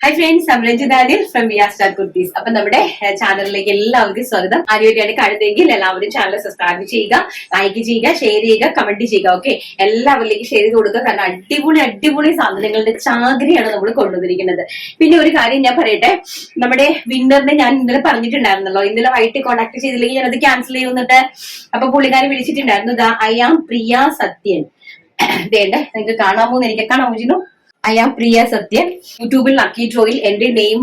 High friends, I am Ranjitha Anil from Viya Star Kurtis. അപ്പൊ നമ്മുടെ ചാനലിലേക്ക് എല്ലാവർക്കും സ്വാഗതം. ആദ്യമായിട്ടാണ് കാണുന്നതെങ്കിൽ എല്ലാവരും ചാനൽ സബ്സ്ക്രൈബ് ചെയ്യുക, ലൈക്ക് ചെയ്യുക, ഷെയർ ചെയ്യുക, കമന്റ് ചെയ്യുക. ഓക്കെ, എല്ലാവരിലേക്ക് ഷെയർ ചെയ്ത് കൊടുക്കുക. കാരണം അടിപൊളി സാധനങ്ങളുടെ ചാകരയാണ് നമ്മൾ കൊണ്ടുവന്നിരിക്കുന്നത്. പിന്നെ ഒരു കാര്യം ഞാൻ പറയട്ടെ, നമ്മുടെ വിന്നറിനെ ഞാൻ ഇന്നലെ പറഞ്ഞിട്ടുണ്ടായിരുന്നല്ലോ, ഇന്നലെ വൈകിട്ട് കോൺടാക്ട് ചെയ്തില്ലെങ്കിൽ ഞാനത് ക്യാൻസൽ ചെയ്യുന്നിട്ട്. അപ്പൊ പുള്ളിക്കാരി വിളിച്ചിട്ടുണ്ടായിരുന്നു, ഐ ആം പ്രിയ സത്യൻ. വേണ്ടേ, നിങ്ങൾക്ക് കാണാമോ എന്ന് എനിക്ക് കാണാമോ ചെയ്യുന്നു. ഐ ആം പ്രിയ സത്യൻ. യൂട്യൂബിൽ ലക്കി ഡ്രോയിൽ എന്റെ നെയിം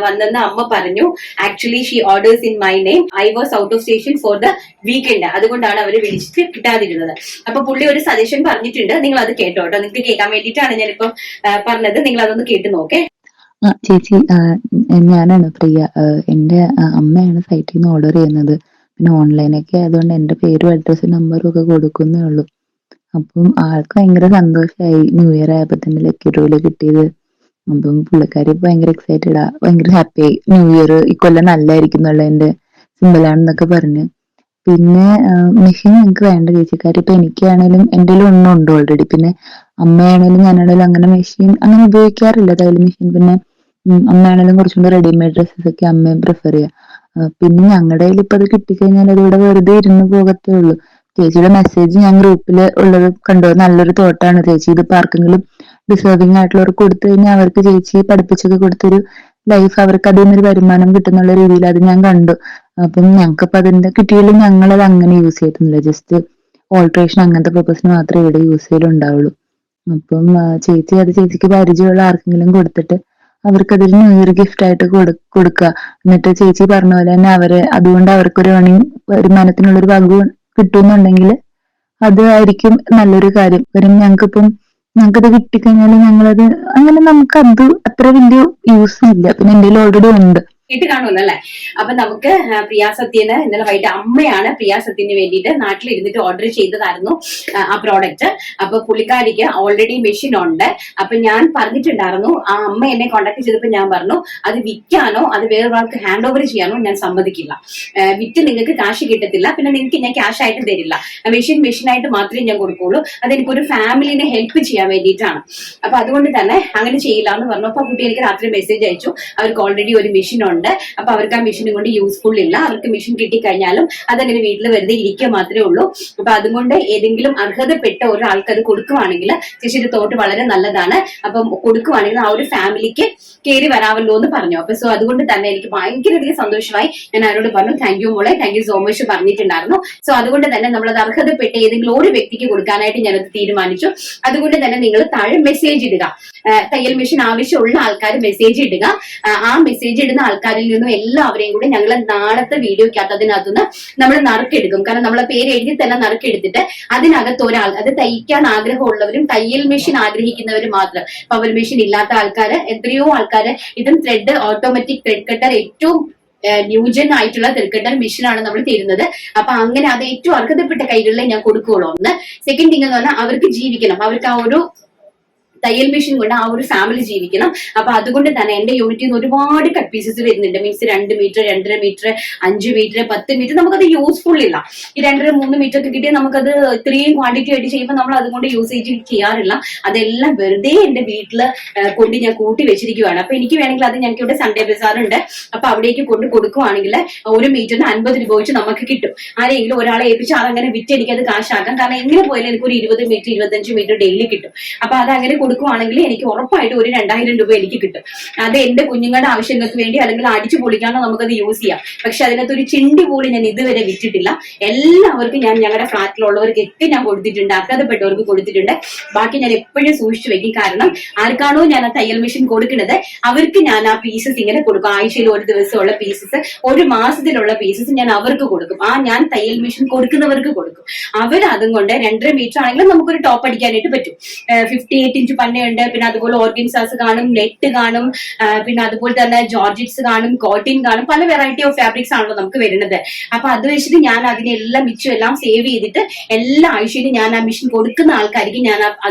വന്നെന്ന് അമ്മ പറഞ്ഞു. Actually she orders in my name. I was out of station for the weekend. അതുകൊണ്ടാണ് അവര് വിളിച്ചിട്ട് കിട്ടാതിരുന്നത്. അപ്പൊ പുള്ളി ഒരു സജഷൻ പറഞ്ഞിട്ടുണ്ട്, നിങ്ങൾ അത് കേട്ടോ കേട്ടോ. നിങ്ങൾക്ക് കേൾക്കാൻ വേണ്ടിയിട്ടാണ് ഞാനിപ്പം പറഞ്ഞത്. നിങ്ങൾ അതൊന്ന് കേട്ട് നോക്കേ. ചേച്ചി, ഞാനാണ് പ്രിയ. എന്റെ അമ്മയാണ് സൈറ്റിൽ നിന്ന് ഓർഡർ ചെയ്യുന്നത്. പിന്നെ ഓൺലൈനൊക്കെ ആയതുകൊണ്ട് എന്റെ പേരും അഡ്രസ്സും നമ്പറും ഒക്കെ കൊടുക്കുന്നേ ഉള്ളൂ. അപ്പം ആൾക്ക് ഭയങ്കര സന്തോഷമായി ന്യൂ ഇയർ ആയപ്പോ തന്നെ ലക്കി ഡ്രോയില് കിട്ടിയത്. അപ്പം പുള്ളിക്കാരി ഭയങ്കര എക്സൈറ്റഡ് ആ, ഭയങ്കര ഹാപ്പിയായി. ന്യൂ ഇയർ ഇക്കൊല്ലം നല്ലതായിരിക്കും എന്നുള്ളതിന്റെ സിമ്പിളാണെന്നൊക്കെ പറഞ്ഞ്. പിന്നെ മെഷീൻ ഞങ്ങൾക്ക് വേണ്ട ചേച്ചിക്കാരി. ഇപ്പൊ എനിക്കാണേലും എന്റെ ഒന്നുണ്ട് ഓൾറെഡി. പിന്നെ അമ്മയാണേലും ഞാനാണേലും അങ്ങനെ മെഷീൻ അങ്ങനെ ഉപയോഗിക്കാറില്ല, തയ്യൽ മെഷീൻ. പിന്നെ അമ്മയാണേലും കുറച്ചും കൂടെ റെഡിമെയ്ഡ് ഡ്രസ്സസ് ഒക്കെ അമ്മയും പ്രിഫർ ചെയ്യാം. പിന്നെ ഞങ്ങളുടെ കയ്യിൽ ഇപ്പൊ അത് കിട്ടിക്കഴിഞ്ഞാൽ അതിവിടെ വെറുതെ ഇരുന്ന് പോകത്തേ ഉള്ളൂ. ചേച്ചിയുടെ മെസ്സേജ് ഞാൻ ഗ്രൂപ്പിൽ ഉള്ളത് കണ്ടു. നല്ലൊരു തോട്ടാണ് ചേച്ചി. ഇതിപ്പോ ആർക്കെങ്കിലും ഡിസേർവിംഗ് ആയിട്ടുള്ളവർക്ക് കൊടുത്തു കഴിഞ്ഞാൽ അവർക്ക് ചേച്ചി പഠിപ്പിച്ചൊക്കെ കൊടുത്തൊരു ലൈഫ് അവർക്ക് അതിൽ നിന്നൊരു വരുമാനം കിട്ടുന്നുള്ള രീതിയിൽ അത് ഞാൻ കണ്ടു. അപ്പം ഞങ്ങൾക്കിപ്പോ അതിന്റെ കിട്ടിയാലും ഞങ്ങളത് അങ്ങനെ യൂസ് ചെയ്തിട്ടില്ല. ജസ്റ്റ് ഓൾട്രേഷൻ അങ്ങനത്തെ പർപ്പസിന് മാത്രമേ ഇവിടെ യൂസ് ചെയ്യലുണ്ടാവുള്ളൂ. അപ്പം ചേച്ചി അത് ചേച്ചിക്ക് പരിചയമുള്ള ആർക്കെങ്കിലും കൊടുത്തിട്ട് അവർക്കതൊരു ന്യൂ ഇയർ ഗിഫ്റ്റ് ആയിട്ട് കൊടുക്കുക. എന്നിട്ട് ചേച്ചി പറഞ്ഞ പോലെ തന്നെ അതുകൊണ്ട് അവർക്കൊരു വരുമാനത്തിനുള്ളൊരു വകു കിട്ടുന്നുണ്ടെങ്കിൽ അത് ആയിരിക്കും നല്ലൊരു കാര്യം. കാരണം ഞങ്ങൾക്കത് കിട്ടിക്കഴിഞ്ഞാൽ ഞങ്ങളത് അങ്ങനെ നമുക്കത് അത്ര വലിയ യൂസ് ഇല്ല. പിന്നെ എന്റെ ഓൾറെഡി ഉണ്ട്. കേട്ട് കാണുമല്ലോ അല്ലെ. അപ്പൊ നമുക്ക് പ്രിയ സത്യന് ഇന്നലെ വൈകിട്ട് അമ്മയാണ് പ്രിയ സത്യന് വേണ്ടിയിട്ട് നാട്ടിലിരുന്നിട്ട് ഓർഡർ ചെയ്തതായിരുന്നു ആ പ്രോഡക്റ്റ്. അപ്പൊ പുള്ളിക്കാരിക്ക് ഓൾറെഡി മെഷീൻ ഉണ്ട്. അപ്പൊ ഞാൻ പറഞ്ഞിട്ടുണ്ടായിരുന്നു, ആ അമ്മ എന്നെ കോൺടാക്ട് ചെയ്തപ്പോൾ ഞാൻ പറഞ്ഞു, അത് വിൽക്കാനോ അത് വേറൊരാൾക്ക് ഹാൻഡ് ഓവർ ചെയ്യാനോ ഞാൻ സമ്മതിക്കില്ല. വിറ്റ് നിങ്ങൾക്ക് കാശ് കിട്ടത്തില്ല, പിന്നെ നിങ്ങൾക്ക് ഞാൻ ക്യാഷ് ആയിട്ട് തരില്ല. മെഷീനായിട്ട് മാത്രമേ ഞാൻ കൊടുക്കുള്ളൂ. അതെനിക്കൊരു ഫാമിലിനെ ഹെൽപ്പ് ചെയ്യാൻ വേണ്ടിയിട്ടാണ്. അപ്പൊ അതുകൊണ്ട് തന്നെ അങ്ങനെ ചെയ്യില്ല എന്ന് പറഞ്ഞു. അപ്പൊ കുട്ടി എനിക്ക് രാത്രി മെസ്സേജ് അയച്ചു, അവർക്ക് ഓൾറെഡി ഒരു മെഷീൻ ഉണ്ട്. അപ്പൊ അവർക്ക് ആ മെഷീനും കൊണ്ട് യൂസ്ഫുൾ ഇല്ല. അവർക്ക് മെഷീൻ കിട്ടിക്കഴിഞ്ഞാലും അതങ്ങനെ വീട്ടിൽ വെറുതെ ഇരിക്കുക മാത്രമേ ഉള്ളൂ. അപ്പൊ അതുകൊണ്ട് ഏതെങ്കിലും അർഹതപ്പെട്ട ഒരാൾക്ക് അത് കൊടുക്കുവാണെങ്കിൽ ചേച്ചിയുടെ തോട്ട് വളരെ നല്ലതാണ്. അപ്പം കൊടുക്കുവാണെങ്കിൽ ആ ഒരു ഫാമിലിക്ക് കയറി വരാമല്ലോ എന്ന് പറഞ്ഞു. അപ്പൊ സോ അതുകൊണ്ട് തന്നെ എനിക്ക് ഭയങ്കരധികം സന്തോഷമായി. ഞാൻ അവരോട് പറഞ്ഞു, താങ്ക് യു മോളെ, താങ്ക് യു സോ മച്ച് പറഞ്ഞിട്ടുണ്ടായിരുന്നു. സോ അതുകൊണ്ട് തന്നെ നമ്മളത് അർഹതപ്പെട്ട ഏതെങ്കിലും ഒരു വ്യക്തിക്ക് കൊടുക്കാനായിട്ട് ഞാനത് തീരുമാനിച്ചു. അതുകൊണ്ട് തന്നെ നിങ്ങൾ താഴെ മെസ്സേജ് ഇടുക. തയ്യൽ മെഷീൻ ആവശ്യമുള്ള ആൾക്കാർ മെസ്സേജ് ഇടുക. ആ മെസ്സേജ് ഇടുന്ന ആൾക്കാരിൽ നിന്നും എല്ലാവരെയും കൂടി ഞങ്ങൾ നാളത്തെ വീഡിയോക്കകത്തതിനകത്തുനിന്ന് നമ്മൾ നറുക്കെടുക്കും. കാരണം നമ്മളെ പേര് എഴുതി തന്നെ നറുക്കെടുത്തിട്ട് അതിനകത്ത് ഒരാൾ, അത് തയ്ക്കാൻ ആഗ്രഹമുള്ളവരും തയ്യൽ മെഷീൻ ആഗ്രഹിക്കുന്നവരും മാത്രം. പവർ മെഷീൻ ഇല്ലാത്ത ആൾക്കാര് എത്രയോ ആൾക്കാര്, ഇതും ത്രെഡ് ഓട്ടോമാറ്റിക് ത്രെഡ് കട്ടർ ഏറ്റവും ന്യൂജൻ ആയിട്ടുള്ള ത്രെഡ് മെഷീനാണ് നമ്മൾ തരുന്നത്. അപ്പൊ അങ്ങനെ അത് ഏറ്റവും അർഹതപ്പെട്ട കൈകളിലെ ഞാൻ കൊടുക്കുകയുള്ളൂ. ഒന്ന്. സെക്കൻഡ് തിങ് എന്ന് പറഞ്ഞാൽ അവർക്ക് ജീവിക്കണം, അവർക്ക് ആ ഒരു തയ്യൽ മെഷീൻ കൊണ്ട് ആ ഒരു ഫാമിലി ജീവിക്കണം. അപ്പൊ അതുകൊണ്ട് തന്നെ എന്റെ യൂണിറ്റിൽ നിന്ന് ഒരുപാട് കട്ട് പീസസ് വരുന്നുണ്ട്. Means 2 metre, 2.5 metre, 5 metre, 10 metre. നമുക്കത് യൂസ്ഫുൾ ഇല്ല. ഈ 2-3 മീറ്റർ ഒക്കെ കിട്ടിയാൽ നമുക്കത് ഇത്രയും ക്വാണ്ടിറ്റി ആയിട്ട് ചെയ്യുമ്പോൾ നമ്മൾ അതുകൊണ്ട് യൂസേജ് ചെയ്യാറില്ല. അതെല്ലാം വെറുതെ എന്റെ വീട്ടില് കൊണ്ട് ഞാൻ കൂട്ടി വെച്ചിരിക്കുകയാണ്. അപ്പൊ എനിക്ക് വേണമെങ്കിൽ അത് ഞങ്ങൾക്ക് ഇവിടെ സൺഡേ ബസാർ ഉണ്ട്. അപ്പൊ അവിടേക്ക് കൊണ്ട് കൊടുക്കുവാണെങ്കിൽ 1 മീറ്ററിന് 50 രൂപ വെച്ച് നമുക്ക് കിട്ടും. ആരെങ്കിലും ഒരാളെ ഏൽപ്പിച്ച് അതങ്ങനെ വിറ്റ് എനിക്കത് കാശാക്കാം. കാരണം എങ്ങനെ പോയാലും എനിക്ക് ഒരു 20 മീറ്റർ 25 മീറ്റർ ഡെയിലി കിട്ടും. അപ്പൊ അതങ്ങനെ കൊടുക്കുവാണെങ്കിൽ എനിക്ക് ഉറപ്പായിട്ട് ഒരു 2000 രൂപ എനിക്ക് കിട്ടും. അത് എന്റെ കുഞ്ഞുങ്ങളുടെ ആവശ്യങ്ങൾക്ക് വേണ്ടി അല്ലെങ്കിൽ അടിച്ചു പൊളിക്കാനോ നമുക്കത് യൂസ് ചെയ്യാം. പക്ഷെ അതിനകത്ത് ഒരു ചിണ്ടി പോലും ഞാൻ ഇതുവരെ വിറ്റിട്ടില്ല. എല്ലാവർക്കും ഞാൻ ഞങ്ങളുടെ ഫ്ലാറ്റിലുള്ളവർക്കൊക്കെ ഞാൻ കൊടുത്തിട്ടുണ്ട്, അർഹതപ്പെട്ടവർക്ക് കൊടുത്തിട്ടുണ്ട്. ബാക്കി ഞാൻ എപ്പോഴും സൂക്ഷിച്ചു വെക്കും. കാരണം ആർക്കാണോ ഞാൻ ആ തയ്യൽ മെഷീൻ കൊടുക്കുന്നത് അവർക്ക് ഞാൻ ആ പീസസ് ഇങ്ങനെ കൊടുക്കും. ആഴ്ചയിൽ ഒരു ദിവസമുള്ള പീസസ്, ഒരു മാസത്തിലുള്ള പീസസ് ഞാൻ അവർക്ക് കൊടുക്കും. ഞാൻ തയ്യൽ മെഷീൻ കൊടുക്കുന്നവർക്ക് കൊടുക്കും. അവർ അതും കൊണ്ട് 2.5 മീറ്റർ ആണെങ്കിലും നമുക്കൊരു ടോപ്പ് അടിക്കാനായിട്ട് പറ്റും. 58 ഇഞ്ച് പന്നയുണ്ട്. പിന്നെ അതുപോലെ ഓർഗൻസാസ് കാണും, നെറ്റ് കാണും, പിന്നെ അതുപോലെ തന്നെ ജോർജറ്റ്സ് കാണും, കോട്ടൺ കാണും. പല വെറൈറ്റി ഓഫ് ഫാബ്രിക്സ് ആണല്ലോ നമുക്ക് വരുന്നത്. അപ്പൊ അത് വെച്ചിട്ട് ഞാൻ അതിനെല്ലാം മിച്ചം എല്ലാം സേവ് ചെയ്തിട്ട് എല്ലാ ആഴ്ചയിലും ഞാൻ ആ മെഷീൻ കൊടുക്കുന്ന ആൾക്കാർക്ക് ഞാൻ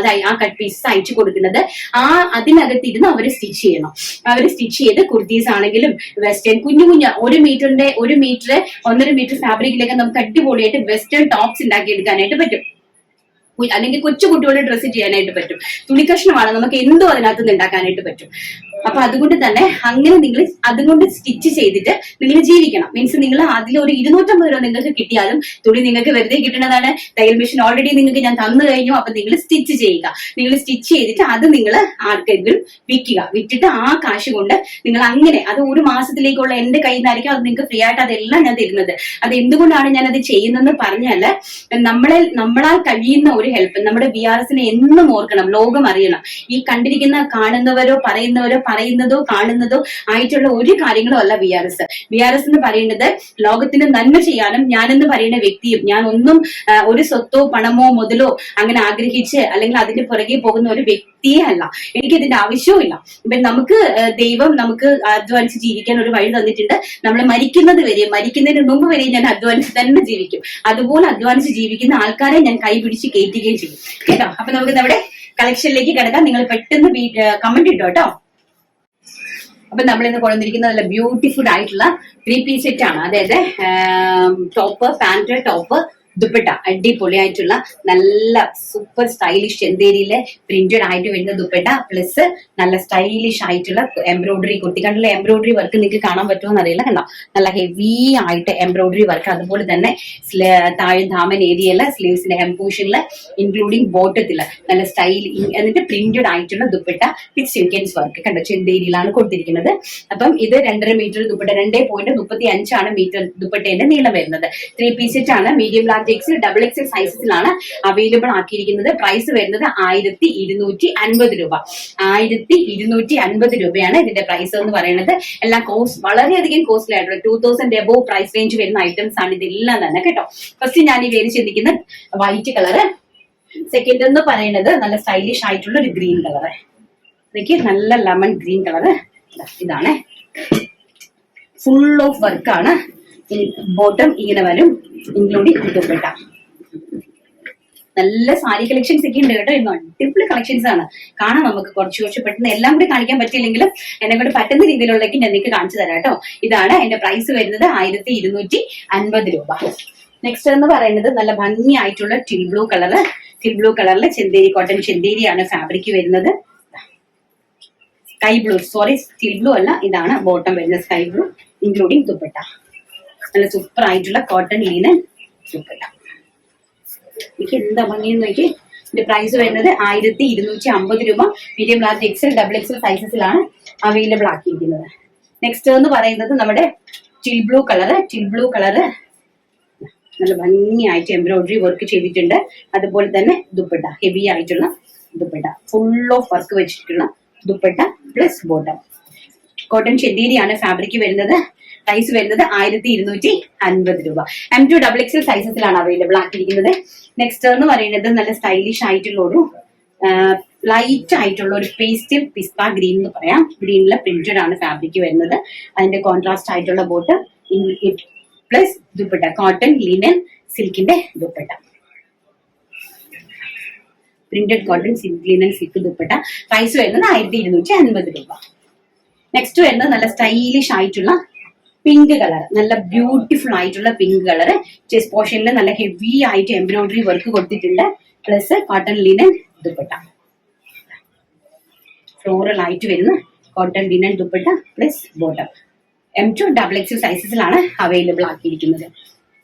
ആ കട്ട് പീസസ് അയച്ചു കൊടുക്കുന്നത്. അതിനകത്തിരുന്ന് അവർ സ്റ്റിച്ച് ചെയ്യണം. അവർ സ്റ്റിച്ച് ചെയ്ത് കുർത്തീസ് ആണെങ്കിലും വെസ്റ്റേൺ കുഞ്ഞു 1 മീറ്റർ 1.5 മീറ്റർ ഫാബ്രിക്കിലൊക്കെ നമുക്ക് അടിപൊളിയായിട്ട് വെസ്റ്റേൺ ടോപ്സ് ഉണ്ടാക്കി എടുക്കാനായിട്ട് പറ്റും. അല്ലെങ്കിൽ കൊച്ചു കുട്ടികളുടെ ഡ്രസ്സ് ചെയ്യാനായിട്ട് പറ്റും. തുണിക്കഷ്ണമാണ്, നമുക്ക് എന്തോ അതിനകത്ത് നിന്ന് ഉണ്ടാക്കാനായിട്ട് പറ്റും. അപ്പൊ അതുകൊണ്ട് തന്നെ അങ്ങനെ നിങ്ങൾ അതുകൊണ്ട് സ്റ്റിച്ച് ചെയ്തിട്ട് നിങ്ങൾ ജീവിക്കണം. മീൻസ് നിങ്ങൾ അതിലൊരു 250 രൂപ നിങ്ങൾക്ക് കിട്ടിയാലും തുണി നിങ്ങൾക്ക് വെറുതെ കിട്ടുന്നതാണ്. തയ്യൽ മെഷീൻ ഓൾറെഡി നിങ്ങൾക്ക് ഞാൻ തന്നു കഴിഞ്ഞു. അപ്പൊ നിങ്ങൾ സ്റ്റിച്ച് ചെയ്യുക. നിങ്ങൾ സ്റ്റിച്ച് ചെയ്തിട്ട് അത് നിങ്ങൾ ആർക്കെങ്കിലും വിൽക്കുക. വിറ്റിട്ട് ആ കാശ് കൊണ്ട് നിങ്ങൾ അങ്ങനെ അത് ഒരു മാസത്തിലേക്കുള്ള എന്റെ കയ്യിൽ നിന്നായിരിക്കും അത് നിങ്ങൾക്ക് ഫ്രീ ആയിട്ട് അതെല്ലാം ഞാൻ തരുന്നത്. അത് എന്തുകൊണ്ടാണ് ഞാൻ അത് ചെയ്യുന്നതെന്ന് പറഞ്ഞാല് നമ്മളാൽ കഴിയുന്ന ഒരു ഹെൽപ്പ് നമ്മുടെ BRS എന്നും ഓർക്കണം. ലോകം അറിയണം. ഈ കണ്ടിരിക്കുന്ന കാണുന്നവരോ പറയുന്നതോ കാണുന്നതോ ആയിട്ടുള്ള ഒരു കാര്യങ്ങളും അല്ല BRS എന്ന് പറയുന്നത് ലോകത്തിന് നന്മ ചെയ്യാനും ഞാനെന്ന് പറയുന്ന വ്യക്തിയും ഞാൻ ഒന്നും ഒരു സ്വത്തോ പണമോ മുതലോ അങ്ങനെ ആഗ്രഹിച്ച് അല്ലെങ്കിൽ അതിന്റെ പുറകെ പോകുന്ന ഒരു വ്യക്തിയെ അല്ല. എനിക്ക് ഇതിന്റെ ആവശ്യവും ഇല്ല. ഇപ്പൊ ദൈവം നമുക്ക് അധ്വാനിച്ച് ജീവിക്കാൻ ഒരു വഴി തന്നിട്ടുണ്ട്. നമ്മൾ മരിക്കുന്നതിന് മുമ്പ് വരെ ഞാൻ അധ്വാനിച്ച് തന്നെ ജീവിക്കും. അതുപോലെ അധ്വാനിച്ച് ജീവിക്കുന്ന ആൾക്കാരെ ഞാൻ കൈപിടിച്ച് കയറ്റുകയും ചെയ്യും കേട്ടോ. അപ്പൊ നമുക്ക് നമ്മുടെ കളക്ഷനിലേക്ക് കിടക്കാം. നിങ്ങൾ പെട്ടെന്ന് കമന്റ് ഇട്ടോ കേട്ടോ. അപ്പൊ നമ്മൾ ഇന്ന് കൊണ്ടുവന്നിരിക്കുന്നത് നല്ല ബ്യൂട്ടിഫുൾ ആയിട്ടുള്ള 3 പീസ് സെറ്റ് ആണ്. അതായത് ടോപ്പ്, പാന്റ്, ടോപ്പ്, ദുപ്പട്ട, അടിപൊളിയായിട്ടുള്ള നല്ല സൂപ്പർ സ്റ്റൈലിഷ് ചെന്തേരിയിലെ പ്രിന്റഡ് ആയിട്ട് വരുന്ന ദുപ്പട്ട പ്ലസ് നല്ല സ്റ്റൈലിഷ് ആയിട്ടുള്ള എംബ്രോയിഡറി കുട്ടികളുടെ എംബ്രോയിഡറി വർക്ക് നിങ്ങൾക്ക് കാണാൻ പറ്റുമോ അറിയില്ല. കണ്ടോ, നല്ല ഹെവി ആയിട്ട് എംബ്രോയിഡറി വർക്ക്. അതുപോലെ തന്നെ താഴെ ധാമൻ ഏരിയയില് സ്ലീവ്സിന്റെ ഹെംപൂഷനില് ഇൻക്ലൂഡിങ് ബോട്ടത്തില് നല്ല സ്റ്റൈൽ എന്നിട്ട് പ്രിന്റഡ് ആയിട്ടുള്ള ദുപ്പട്ട വിത്ത് സീക്വൻസ് വർക്ക്. കണ്ടോ, ചെന്തേരിയിലാണ് കൊടുത്തിരിക്കുന്നത്. അപ്പം ഇത് 2.5 മീറ്റർ ദുപ്പട്ട, 2.35 മീറ്റർ ദുപ്പട്ടേന്റെ നീളം വരുന്നത്. 3 പീസ് സെറ്റ് ആണ്. മീഡിയം ലാർജ് XL, XXL സൈസസിലാണ് അവൈലബിൾ ആക്കിയിരിക്കുന്നത്. പ്രൈസ് വരുന്നത് 1250 രൂപ. 1250 രൂപയാണ് ഇതിന്റെ പ്രൈസ് എന്ന് പറയുന്നത്. എല്ലാം വളരെയധികം കോസ്റ്റ്ലി ആയിട്ടുള്ള 2000 എബോവ് പ്രൈസ് റേഞ്ച് വരുന്ന ഐറ്റംസ് ആണ് ഇതെല്ലാം തന്നെ കേട്ടോ. ഫസ്റ്റ് ഞാൻ ഈ വേരി ചിന്തിക്കുന്ന വൈറ്റ് കളറ്. സെക്കൻഡ് എന്ന് പറയുന്നത് നല്ല സ്റ്റൈലിഷ് ആയിട്ടുള്ള ഒരു ഗ്രീൻ കളറ്. ഇതൊക്കെ നല്ല ലെമൺ ഗ്രീൻ കളറ്. ഇതാണ് ഫുൾ ഓഫ് വർക്കാണ്. ബോട്ടം ഇങ്ങനെ വരും, ഇൻക്ലൂഡിങ് ദുപ്പട്ട. നല്ല സാരി കളക്ഷൻസ് ഒക്കെ ഉണ്ട് കേട്ടോ. ഇന്ന് അടിപൊളി കളക്ഷൻസ് ആണ്. കാണാം നമുക്ക് കുറച്ച് പെട്ടെന്ന് എല്ലാം കൂടി കാണിക്കാൻ പറ്റില്ലെങ്കിലും എന്നെ കൊണ്ട് പറ്റുന്ന രീതിയിലുള്ളതൊക്കെ ഞാൻ നിങ്ങൾക്ക് കാണിച്ചു തരാം കേട്ടോ. ഇതാണ് എന്റെ പ്രൈസ് വരുന്നത് 1250 രൂപ. നെക്സ്റ്റ് എന്ന് പറയുന്നത് നല്ല ഭംഗിയായിട്ടുള്ള teal blue colour. Teal blue കളറിലെ ചെന്തേരി കോട്ടൺ ചെന്തേരിയാണ് ഫാബ്രിക് വരുന്നത്. Sky blue, sorry teal blue അല്ല, ഇതാണ് ബോട്ടം വരുന്നത് സ്കൈ ബ്ലൂ ഇൻക്ലൂഡിങ് ദുപ്പട്ട. നല്ല സൂപ്പർ ആയിട്ടുള്ള കോട്ടൺ ലീനൻ ദുപ്പട്ട. എനിക്ക് എന്താ ഭംഗിയെന്ന് നോക്കി. ഇതിന്റെ പ്രൈസ് വരുന്നത് 1250 രൂപ. മീഡിയം ലാർജ് XL, XXL സൈസസിലാണ് അവൈലബിൾ ആക്കിയിരിക്കുന്നത്. നെക്സ്റ്റ് എന്ന് പറയുന്നത് നമ്മുടെ teal blue colour. Teal blue colour നല്ല ഭംഗിയായിട്ട് എംബ്രോയിഡറി വർക്ക് ചെയ്തിട്ടുണ്ട്. അതുപോലെ തന്നെ ദുപ്പട്ട, ഹെവി ആയിട്ടുള്ള ദുപ്പട്ട, ഫുൾ ഓഫ് വർക്ക് വെച്ചിട്ടുള്ള ദുപ്പട്ട പ്ലസ് ബോട്ടം. കോട്ടൺ ചെന്തേരിയാണ് ഫാബ്രിക് വരുന്നത്. പ്രൈസ് വരുന്നത് 1250 രൂപ. M2 XXL സൈസസിലാണ് അവൈലബിൾ ആക്കിയിരിക്കുന്നത്. നെക്സ്റ്റ് എന്ന് പറയുന്നത് നല്ല സ്റ്റൈലിഷ് ആയിട്ടുള്ള ഒരു ലൈറ്റ് ആയിട്ടുള്ള ഒരു പേസ്റ്റൽ പിസ്ത ഗ്രീൻ എന്ന് പറയാം. ഗ്രീനിലെ പ്രിന്റഡ് ആണ് ഫാബ്രിക് വരുന്നത്. അതിന്റെ കോൺട്രാസ്റ്റ് ആയിട്ടുള്ള bottom plus dupatta, cotton linen സിൽക്കിന്റെ dupatta, printed cotton silk linen silk dupatta. Price വരുന്നത് 1250 രൂപ. നെക്സ്റ്റ് വരുന്നത് നല്ല സ്റ്റൈലിഷ് ആയിട്ടുള്ള പിങ്ക് കളർ, നല്ല ബ്യൂട്ടിഫുൾ ആയിട്ടുള്ള പിങ്ക് കളർ. ചെസ്റ്റ് പോർഷനിൽ നല്ല ഹെവി ആയിട്ട് എംബ്രോയിഡറി വർക്ക് കൊടുത്തിട്ടുണ്ട്. Plus cotton linen dupatta, floral ആയിട്ട് വരുന്ന cotton linen dupatta plus bottom. M2 XXL സൈസസിലാണ് അവൈലബിൾ ആക്കിയിരിക്കുന്നത്.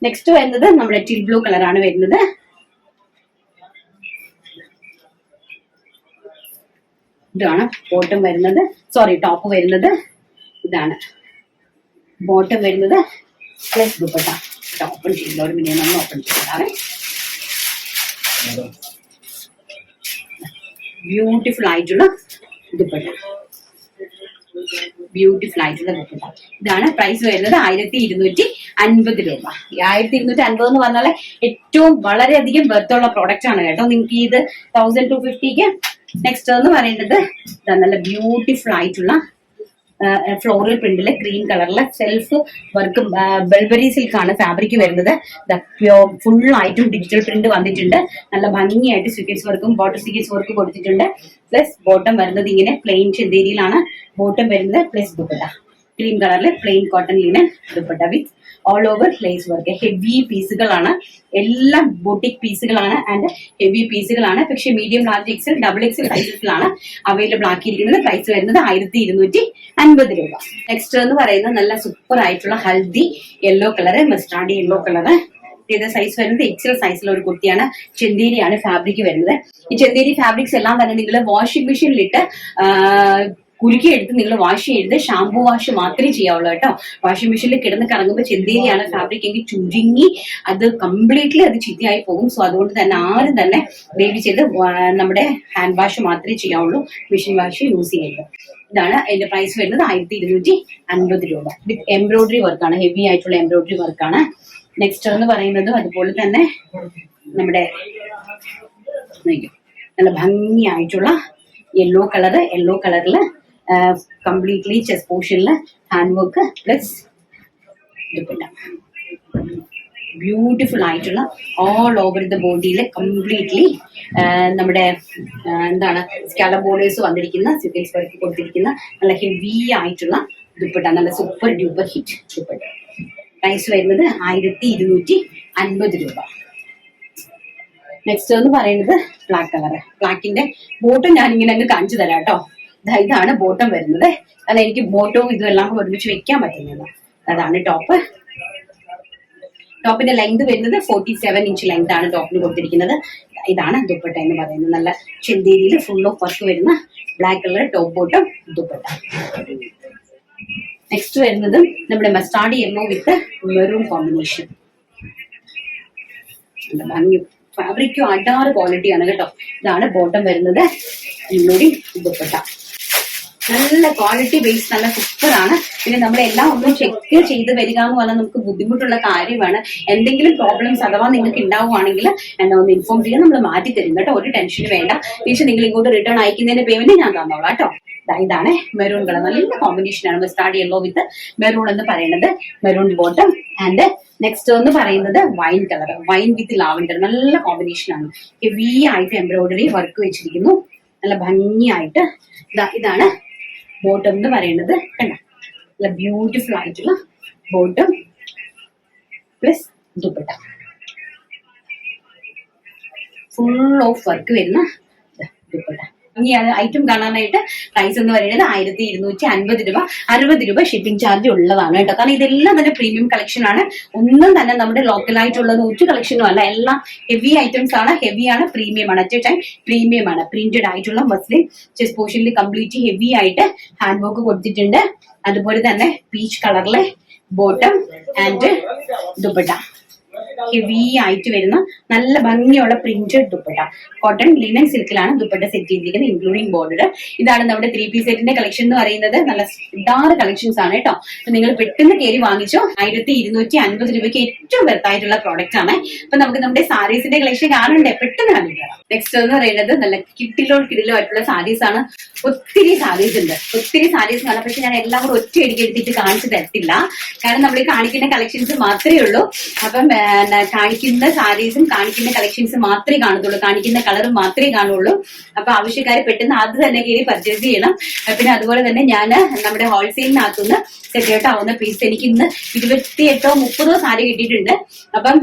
നെക്സ്റ്റ് വരുന്നത് നമ്മുടെ ടിൽ ബ്ലൂ കളറാണ് വരുന്നത്. ഇതാണ് ബോട്ടം വരുന്നത്, സോറി ടോപ്പ് വരുന്നത്. ഇതാണ് ബോട്ടം വരുന്നത് പ്ലസ് ദുപ്പട്ട. ഓപ്പൺ ചെയ്യില്ല, ഒരു മിനിറ്റ് നമ്മൾ ഓപ്പൺ ചെയ്താറേ. ബ്യൂട്ടിഫുൾ ആയിട്ടുള്ള ദുപ്പട്ട, ബ്യൂട്ടിഫുൾ ആയിട്ടുള്ള ദുപ്പട്ട. ഇതാണ് പ്രൈസ് വരുന്നത് 1250 രൂപ. 1250 എന്ന് പറഞ്ഞാൽ ഏറ്റവും വളരെയധികം വെർത്തുള്ള പ്രോഡക്റ്റ് ആണ് കേട്ടോ. നിങ്ങൾക്ക് ഇത് 1250ക്ക്. നെക്സ്റ്റ് എന്ന് പറയുന്നത് നല്ല ബ്യൂട്ടിഫുൾ ആയിട്ടുള്ള ഫ്ലോറൽ പ്രിന്റില് ഗ്രീൻ കളറിലെ സെൽഫ് വർക്ക് ബൾബറി സിൽക്ക് ആണ് ഫാബ്രിക് വരുന്നത്. ഫുൾ ആയിട്ടും ഡിജിറ്റൽ പ്രിന്റ് വന്നിട്ടുണ്ട്. നല്ല ഭംഗിയായിട്ട് സീക്വൻസ് വർക്കും ബോട്ടർ സീക്വൻസ് വർക്കും കൊടുത്തിട്ടുണ്ട്. പ്ലസ് ബോട്ടം വരുന്നത് ഇങ്ങനെ പ്ലെയിൻ ചെന്തേരിയിലാണ് ബോട്ടം വരുന്നത് പ്ലസ് ദുപ്പട്ട. ക്രീം കളറിൽ plain cotton linen dupatta with all over lace work. Heavy പീസുകളാണ്, എല്ലാം ബോട്ടിക് പീസുകളാണ് ആൻഡ് ഹെവി പീസുകളാണ്. പക്ഷെ medium, large XL, double XL സൈസസിലാണ് അവൈലബിൾ ആക്കിയിരിക്കുന്നത്. പ്രൈസ് വരുന്നത് 1250 രൂപ. നെക്സ്റ്റ് എന്ന് പറയുന്നത് നല്ല സൂപ്പർ ആയിട്ടുള്ള haldi yellow colour, mustard yellow colour. ഇത് സൈസ് വരുന്നത് എക്സൽ സൈസിലുള്ള ഒരു കുർത്തിയാണ്. ചെന്തേരിയാണ് ഫാബ്രിക് വരുന്നത്. ഈ ചെന്തേരി ഫാബ്രിക്സ് എല്ലാം തന്നെ നിങ്ങൾ വാഷിംഗ് മെഷീനിലിട്ട് കുലുക്കിയെടുത്ത് നിങ്ങൾ വാഷ് ചെയ്ത് ഷാംപൂ വാഷ് മാത്രമേ ചെയ്യാവുള്ളൂ കേട്ടോ. വാഷിംഗ് മെഷീനിൽ കിടന്ന് കറങ്ങുമ്പോൾ ചെന്തേരിയാണ് ഫാബ്രിക് എങ്കിൽ ചുരുങ്ങി അത് കംപ്ലീറ്റ്ലി അത് ചീത്തയായി പോകും. സോ അതുകൊണ്ട് തന്നെ ആരും തന്നെ ദയവ് ചെയ്ത് നമ്മുടെ ഹാൻഡ് വാഷ് മാത്രമേ ചെയ്യാവുള്ളൂ, മെഷീൻ വാഷ് യൂസ് ചെയ്യരുത്. ഇതാണ് അതിന്റെ പ്രൈസ് വരുന്നത് 1250 രൂപ. വിത്ത് എംബ്രോയിഡറി വർക്കാണ്, ഹെവി ആയിട്ടുള്ള എംബ്രോയിഡറി വർക്കാണ്. നെക്സ്റ്റ് എന്ന് പറയുന്നത് അതുപോലെ തന്നെ നമ്മുടെ നല്ല ഭംഗിയായിട്ടുള്ള യെല്ലോ കളറിൽ കംപ്ലീറ്റ്ലി ചെസ്റ്റ് പോർഷനിൽ hand work plus dupatta. Beautiful ആയിട്ടുള്ള ഓൾ ഓവർ ദ ബോഡിയിൽ കംപ്ലീറ്റ്ലി നമ്മുടെ എന്താണ് സ്കാലപ്പ് ബോർഡേഴ്സ് വന്നിരിക്കുന്ന സിറ്റിൽസ് വർക്ക് കൊടുത്തിരിക്കുന്ന നല്ല ഹെവി ആയിട്ടുള്ള ദുപ്പട്ട, നല്ല super duper hit dupatta. Price വരുന്നത് 1250 രൂപ. നെക്സ്റ്റ് എന്ന് പറയുന്നത് ബ്ലാക്ക് കളർ. ബ്ലാക്കിന്റെ ബോട്ടം ഞാൻ ഇങ്ങനെ അങ്ങ് കാണിച്ചു തരാം കേട്ടോ. ഇതാണ് ബോട്ടം വരുന്നത്. അല്ല, എനിക്ക് ബോട്ടവും ഇതും എല്ലാം കൂടെ ഒരുമിച്ച് വെക്കാൻ പറ്റുന്നില്ല. അതാണ് ടോപ്പ്. ടോപ്പിന്റെ ലെങ്ത് വരുന്നത് 47 ഇഞ്ച് ലെങ്ത് ആണ് ടോപ്പിന് കൊടുത്തിരിക്കുന്നത്. ഇതാണ് ദുപ്പട്ട എന്ന് പറയുന്നത്. നല്ല ചെന്തേരിയിൽ ഫുൾ ഓഫ് വർക്ക് വരുന്ന black colour top bottom dupatta. Next വരുന്നത് നമ്മുടെ മസ്റ്റാർഡ് യെല്ലോ വിത്ത് മെറൂൺ കോമ്പിനേഷൻ. ഭംഗി ഫാബ്രിക്കും അടാറ് ക്വാളിറ്റിയാണ് കേട്ടോ. ഇതാണ് ബോട്ടം വരുന്നത്, ഇൻക്ലൂഡിങ് ദുപ്പട്ട. നല്ല ക്വാളിറ്റി ബേസ്, നല്ല സൂപ്പറാണ്. പിന്നെ നമ്മളെല്ലാം ഒന്ന് ചെക്ക് ചെയ്ത് വരിക എന്ന് പറഞ്ഞാൽ നമുക്ക് ബുദ്ധിമുട്ടുള്ള കാര്യമാണ്. എന്തെങ്കിലും പ്രോബ്ലംസ് അഥവാ നിങ്ങൾക്ക് ഉണ്ടാവുകയാണെങ്കിൽ എന്നെ ഒന്ന് ഇൻഫോം ചെയ്യാൻ നമ്മൾ മാറ്റി തരും കേട്ടോ. ഒരു ടെൻഷൻ വേണ്ട. തിരിച്ച് നിങ്ങൾ ഇങ്ങോട്ട് റിട്ടേൺ അയക്കുന്നതിന്റെ പേയ്മെന്റ് ഞാൻ തന്നോളാം കേട്ടോ. ഇതാണ് മെറൂൺ കളർ, നല്ല കോമ്പിനേഷൻ ആണ്. മസ്റ്റാർഡ് യെല്ലോ വിത്ത് മെറൂൺ എന്ന് പറയുന്നത്, മെറൂൺ ബോട്ടം. ആൻഡ് നെക്സ്റ്റ് എന്ന് പറയുന്നത് വൈൻ കളർ, വൈൻ വിത്ത് ലാവൻഡർ. നല്ല കോമ്പിനേഷൻ ആണ്. ഹെവി ആയിട്ട് എംബ്രോയിഡറി വർക്ക് വെച്ചിരിക്കുന്നു, നല്ല ഭംഗിയായിട്ട്. ഇതാണ് ബോട്ടം എന്ന് പറയുന്നത്. കണ്ട, നല്ല ബ്യൂട്ടിഫുൾ ആയിട്ടുള്ള bottom plus dupatta. Full of work വരുന്ന ദുപ്പട്ട. ഇനി ഐറ്റം കാണാനായിട്ട് പ്രൈസ് എന്ന് പറയുന്നത് 1250 രൂപ. 60 രൂപ ഷിപ്പിംഗ് ചാർജ് ഉള്ളതാണ് കേട്ടോ. കാരണം ഇതെല്ലാം തന്നെ പ്രീമിയം കളക്ഷൻ ആണ്. ഒന്നും തന്നെ നമ്മുടെ ലോക്കൽ ആയിട്ടുള്ളത് ഒരു കളക്ഷനും അല്ല. എല്ലാം ഹെവി ഐറ്റംസ് ആണ്. ഹെവിയാണ്, പ്രീമിയം ആണ്. അറ്റ് എ ടൈം പ്രീമിയം ആണ്. പ്രിന്റഡ് ആയിട്ടുള്ള മസ്ലിൻ ചെസ്റ്റ് പോർഷനിൽ കംപ്ലീറ്റ് ഹെവി ആയിട്ട് ഹാൻഡ് വർക്ക് കൊടുത്തിട്ടുണ്ട്. അതുപോലെ തന്നെ പീച്ച് കളറിലെ ബോട്ടം ആൻഡ് ദുപ്പട്ട. ഹെവി ആയിട്ട് വരുന്ന നല്ല ഭംഗിയുള്ള പ്രിന്റഡ് ദുപ്പട്ട. കോട്ടൺ ലിനൻ സിൽക്കിലാണ് ദുപ്പട്ട സെറ്റ് ചെയ്തിരിക്കുന്നത്, ഇൻക്ലൂഡിംഗ് ബോർഡർ. ഇതാണ് നമ്മുടെ 3 പീസ് സെറ്റിന്റെ കളക്ഷൻ എന്ന് പറയുന്നത്. നല്ല ഇടാറ് കളക്ഷൻസ് ആണ് കേട്ടോ. നിങ്ങൾ പെട്ടെന്ന് കയറി വാങ്ങിച്ചോ. 1250 രൂപയ്ക്ക് ഏറ്റവും വെർത്തായിട്ടുള്ള പ്രോഡക്റ്റ് ആണ്. അപ്പൊ നമുക്ക് നമ്മുടെ സാരീസിന്റെ കളക്ഷൻ കാണണ്ടേ, പെട്ടെന്ന് കണ്ടിട്ട്. നെക്സ്റ്റ് എന്ന് പറയുന്നത് നല്ല കിട്ടിലോ ആയിട്ടുള്ള സാരീസ് ആണ്. ഒത്തിരി സാരീസ് ഉണ്ട്, ഒത്തിരി സാരീസ് കാണാം. പക്ഷെ ഞാൻ എല്ലാം കൂടെ ഒറ്റയടിക്ക് എടുത്തിട്ട് കാണിച്ചു തരത്തില്ല. കാരണം നമ്മൾ കാണിക്കുന്ന കളക്ഷൻസ് മാത്രമേ ഉള്ളൂ. അപ്പം കാണിക്കുന്ന സാരീസും കാണിക്കുന്ന കളക്ഷൻസ് മാത്രമേ കാണത്തുള്ളൂ, കാണിക്കുന്ന കളറും മാത്രമേ കാണുള്ളൂ. അപ്പൊ ആവശ്യക്കാർ പെട്ടെന്ന് അത് തന്നെ കയറി പർച്ചേസ് ചെയ്യണം. പിന്നെ അതുപോലെ തന്നെ ഞാൻ നമ്മുടെ ഹോൾസെയിലിനകത്തുനിന്ന് സെപ്പറേറ്റ് ആവുന്ന പീസ് എനിക്ക് ഇന്ന് 28 or 30 സാരി കിട്ടിയിട്ടുണ്ട്. അപ്പം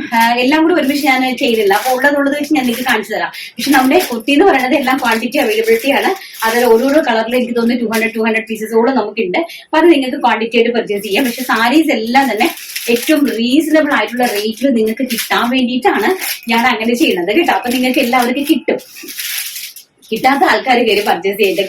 എല്ലാം കൂടെ ഒരുമിച്ച് ഞാൻ ചെയ്തില്ല. അപ്പൊ ഉള്ളത് വെച്ച് ഞാൻ നിങ്ങൾക്ക് കാണിച്ചു തരാം. പക്ഷെ നമ്മുടെ കുർത്തി എന്ന് പറയുന്നത് എല്ലാം ക്വാണ്ടിറ്റി അവൈലബിലിറ്റി ആണ്. അതിൽ ഓരോരോ കളറിൽ എനിക്ക് തോന്നുന്നു 200 പീസസോളം നമുക്കുണ്ട്. അപ്പൊ അത് നിങ്ങൾക്ക് ക്വാണ്ടിറ്റി ആയിട്ട് പർച്ചേസ് ചെയ്യാം. പക്ഷെ സാരീസ് എല്ലാം തന്നെ ഏറ്റവും റീസണബിൾ ആയിട്ടുള്ള റേറ്റിൽ നിങ്ങൾക്ക് കിട്ടാൻ വേണ്ടിയിട്ടാണ് ഞാൻ അങ്ങനെ ചെയ്യുന്നത് കേട്ടോ. അപ്പൊ നിങ്ങൾക്ക് എല്ലാവർക്കും കിട്ടും. കിട്ടാത്ത ആൾക്കാർ കയറി പർച്ചേസ് ചെയ്യട്ടെ.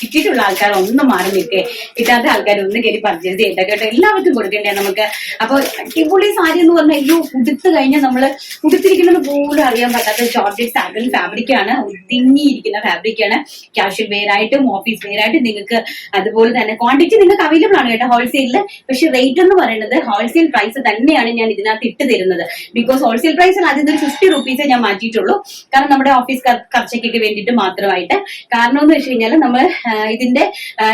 കിട്ടിയിട്ടുള്ള ആൾക്കാർ ഒന്ന് മാറി നിൽക്കേ. കിട്ടാത്ത ആൾക്കാർ ഒന്ന് കയറി പർച്ചേസ് ചെയ്യട്ടെ കേട്ടോ. എല്ലാവർക്കും കൊടുക്കണ്ടേ നമുക്ക്. അപ്പൊ അടിപൊളി സാരി എന്ന് പറഞ്ഞാൽ അയ്യോ ഉടുത്ത് കഴിഞ്ഞാൽ നമ്മള് ഉടുത്തിരിക്കുന്നത് പോലും അറിയാൻ പറ്റാത്ത ജോർജറ്റ് സാറ്റൻ ഫാബ്രിക് ആണ്, ഒതുങ്ങിയിരിക്കുന്ന ഫാബ്രിക് ആണ്. കാഷ്വൽ വെയർ ആയിട്ടും ഓഫീസ് വെയർ ആയിട്ടും നിങ്ങൾക്ക് അതുപോലെ തന്നെ ക്വാണ്ടിറ്റി നിങ്ങൾക്ക് അവൈലബിൾ ആണ് കേട്ടോ ഹോൾസെയിലില്. പക്ഷെ റേറ്റ് എന്ന് പറയുന്നത് ഹോൾസെയിൽ പ്രൈസ് തന്നെയാണ് ഞാൻ ഇതിനകത്ത് ഇട്ട് തരുന്നത്. ബിക്കോസ് ഹോൾസെയിൽ പ്രൈസിൽ അതിൽ 50 rupees ഞാൻ മാറ്റിയിട്ടുള്ളൂ. കാരണം നമ്മുടെ ഓഫീസ് ഖർച്ചയ്ക്കൊക്കെ വേണ്ടിയിട്ട് മാത്രം മാത്രമായിട്ട്. കാരണം എന്ന് വെച്ച് കഴിഞ്ഞാൽ നമ്മൾ